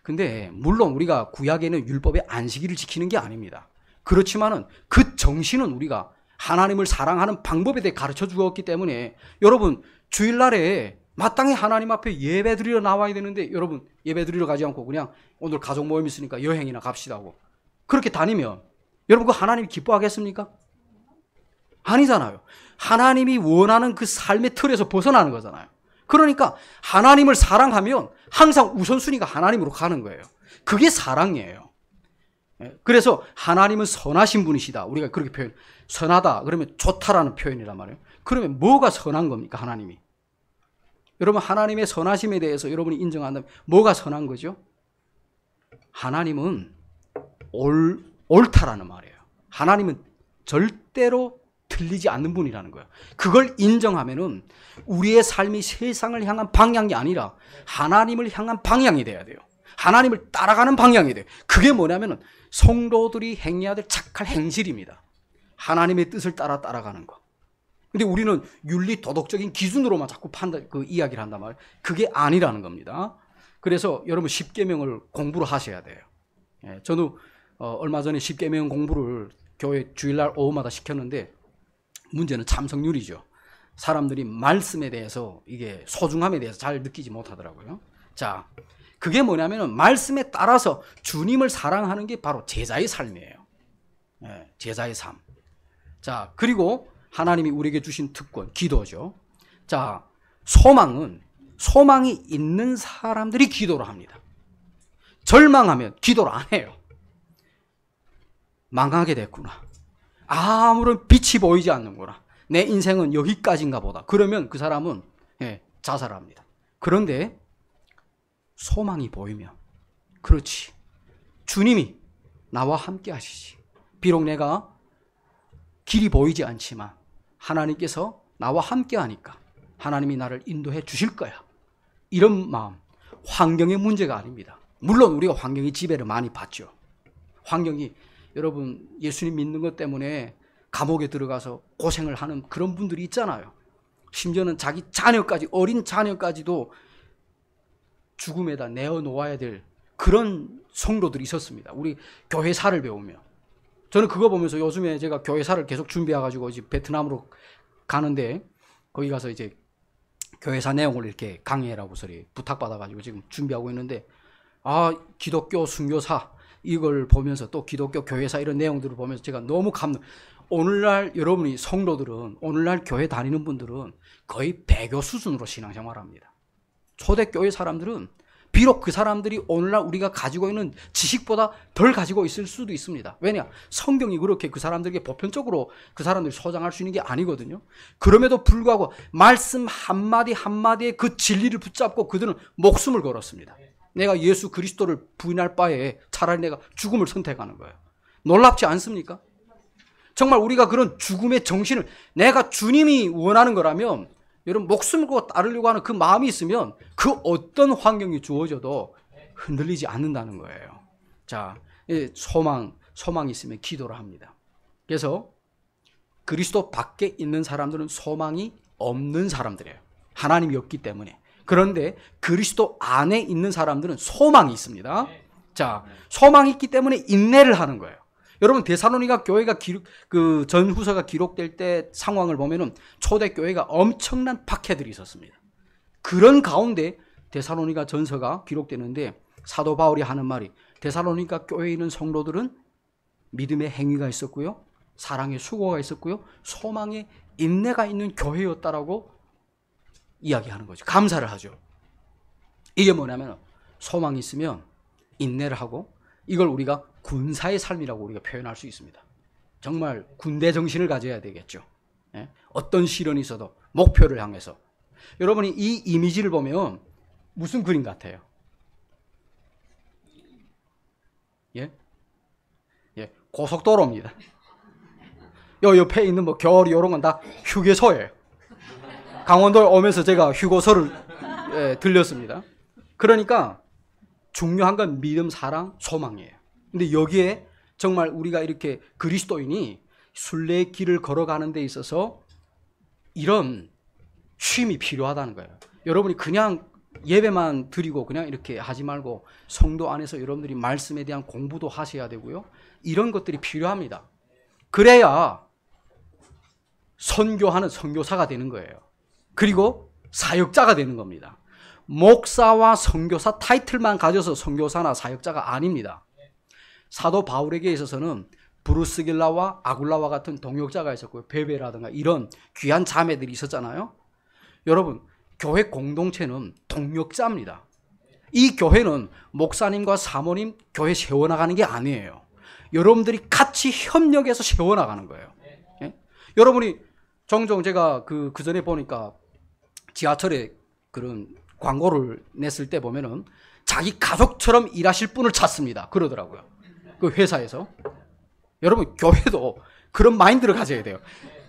근데 물론 우리가 구약에는 율법의 안식일을 지키는 게 아닙니다. 그렇지만은 그 정신은 우리가 하나님을 사랑하는 방법에 대해 가르쳐 주었기 때문에, 여러분 주일날에 마땅히 하나님 앞에 예배 드리러 나와야 되는데 여러분 예배 드리러 가지 않고 그냥 오늘 가족 모임 있으니까 여행이나 갑시다 하고 그렇게 다니면 여러분 그 하나님이 기뻐하겠습니까? 아니잖아요. 하나님이 원하는 그 삶의 틀에서 벗어나는 거잖아요. 그러니까 하나님을 사랑하면 항상 우선순위가 하나님으로 가는 거예요. 그게 사랑이에요. 그래서 하나님은 선하신 분이시다. 우리가 그렇게 표현, 선하다 그러면 좋다라는 표현이란 말이에요. 그러면 뭐가 선한 겁니까? 하나님이. 여러분 하나님의 선하심에 대해서 여러분이 인정한다면 뭐가 선한 거죠? 하나님은 옳다라는 말이에요. 하나님은 절대로 틀리지 않는 분이라는 거예요. 그걸 인정하면은 우리의 삶이 세상을 향한 방향이 아니라 하나님을 향한 방향이 돼야 돼요. 하나님을 따라가는 방향이 돼요. 그게 뭐냐면은 성도들이 행해야 될 착할 행실입니다. 하나님의 뜻을 따라가는 거. 근데 우리는 윤리 도덕적인 기준으로만 자꾸 이야기를 한단 말이에요. 그게 아니라는 겁니다. 그래서 여러분 10계명을 공부를 하셔야 돼요. 저도 얼마 전에 10계명 공부를 교회 주일날 오후마다 시켰는데 문제는 참석률이죠. 사람들이 말씀에 대해서 이게 소중함에 대해서 잘 느끼지 못하더라고요. 자, 그게 뭐냐면은 말씀에 따라서 주님을 사랑하는 게 바로 제자의 삶이에요. 제자의 삶. 자, 그리고 하나님이 우리에게 주신 특권, 기도죠. 자, 소망이 있는 사람들이 기도를 합니다. 절망하면 기도를 안 해요. 망하게 됐구나. 아무런 빛이 보이지 않는구나. 내 인생은 여기까지인가 보다. 그러면 그 사람은 자살합니다. 그런데 소망이 보이면, 그렇지, 주님이 나와 함께 하시지. 비록 내가 길이 보이지 않지만 하나님께서 나와 함께 하니까 하나님이 나를 인도해 주실 거야. 이런 마음, 환경의 문제가 아닙니다. 물론 우리가 환경의 지배를 많이 받죠. 환경이, 여러분 예수님 믿는 것 때문에 감옥에 들어가서 고생을 하는 그런 분들이 있잖아요. 심지어는 자기 자녀까지, 어린 자녀까지도 죽음에다 내어놓아야 될 그런 성도들이 있었습니다. 우리 교회사를 배우면. 저는 그거 보면서 요즘에 제가 교회사를 계속 준비해가지고 이제 베트남으로 가는데 거기 가서 이제 교회사 내용을 이렇게 강의해라고 소리 부탁받아가지고 지금 준비하고 있는데, 기독교 순교사 이걸 보면서 또 기독교 교회사 이런 내용들을 보면서 제가 너무 오늘날 여러분이 성도들은, 오늘날 교회 다니는 분들은 거의 배교 수준으로 신앙생활합니다. 초대교회 사람들은 비록 그 사람들이 오늘날 우리가 가지고 있는 지식보다 덜 가지고 있을 수도 있습니다. 왜냐? 성경이 그렇게 그 사람들에게 보편적으로 그 사람들이 소장할 수 있는 게 아니거든요. 그럼에도 불구하고 말씀 한마디 한마디에 그 진리를 붙잡고 그들은 목숨을 걸었습니다. 내가 예수 그리스도를 부인할 바에 차라리 내가 죽음을 선택하는 거예요. 놀랍지 않습니까? 정말 우리가 그런 죽음의 정신을, 내가 주님이 원하는 거라면 여러분 목숨을 걸고 따르려고 하는 그 마음이 있으면 그 어떤 환경이 주어져도 흔들리지 않는다는 거예요. 자, 소망이 있으면 기도를 합니다. 그래서 그리스도 밖에 있는 사람들은 소망이 없는 사람들이에요. 하나님이 없기 때문에. 그런데 그리스도 안에 있는 사람들은 소망이 있습니다. 자, 소망이 있기 때문에 인내를 하는 거예요. 여러분 데살로니가 교회가 그 전후서가 기록될 때 상황을 보면은 초대 교회가 엄청난 박해들이 있었습니다. 그런 가운데 데살로니가 전서가 기록되는데 사도 바울이 하는 말이 데살로니가 교회에 있는 성도들은 믿음의 행위가 있었고요, 사랑의 수고가 있었고요, 소망의 인내가 있는 교회였다라고 이야기하는 거죠. 감사를 하죠. 이게 뭐냐면 소망이 있으면 인내를 하고, 이걸 우리가 군사의 삶이라고 우리가 표현할 수 있습니다. 정말 군대 정신을 가져야 되겠죠. 예? 어떤 시련이 있어도 목표를 향해서. 여러분이 이 이미지를 보면 무슨 그림 같아요? 예? 예, 고속도로입니다. 요 옆에 있는 뭐 겨울 이런 건 다 휴게소예요. 강원도에 오면서 제가 휴게소를 들렸습니다. 그러니까 중요한 건 믿음, 사랑, 소망이에요. 근데 여기에 정말 우리가 이렇게 그리스도인이 순례의 길을 걸어가는 데 있어서 이런 쉼이 필요하다는 거예요. 여러분이 그냥 예배만 드리고 그냥 이렇게 하지 말고 성도 안에서 여러분들이 말씀에 대한 공부도 하셔야 되고요. 이런 것들이 필요합니다. 그래야 선교하는 선교사가 되는 거예요. 그리고 사역자가 되는 겁니다. 목사와 선교사 타이틀만 가져서 선교사나 사역자가 아닙니다. 사도 바울에게 있어서는 브루스길라와 아굴라와 같은 동역자가 있었고요. 베베라든가 이런 귀한 자매들이 있었잖아요. 여러분, 교회 공동체는 동역자입니다. 이 교회는 목사님과 사모님 교회 세워나가는 게 아니에요. 여러분들이 같이 협력해서 세워나가는 거예요. 예? 여러분이 종종 제가 그 전에 보니까 지하철에 그런 광고를 냈을 때 보면은 자기 가족처럼 일하실 분을 찾습니다. 그러더라고요. 그 회사에서. 여러분, 교회도 그런 마인드를 가져야 돼요.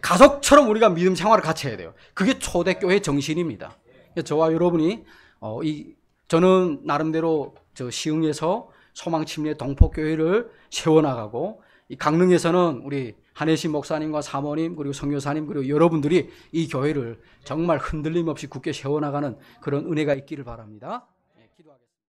가족처럼 우리가 믿음 생활을 같이 해야 돼요. 그게 초대교회 정신입니다. 저와 여러분이 저는 나름대로 시흥에서 소망침례 동포교회를 세워나가고, 이 강릉에서는 우리 한혜신 목사님과 사모님 그리고 선교사님 그리고 여러분들이 이 교회를 정말 흔들림 없이 굳게 세워나가는 그런 은혜가 있기를 바랍니다.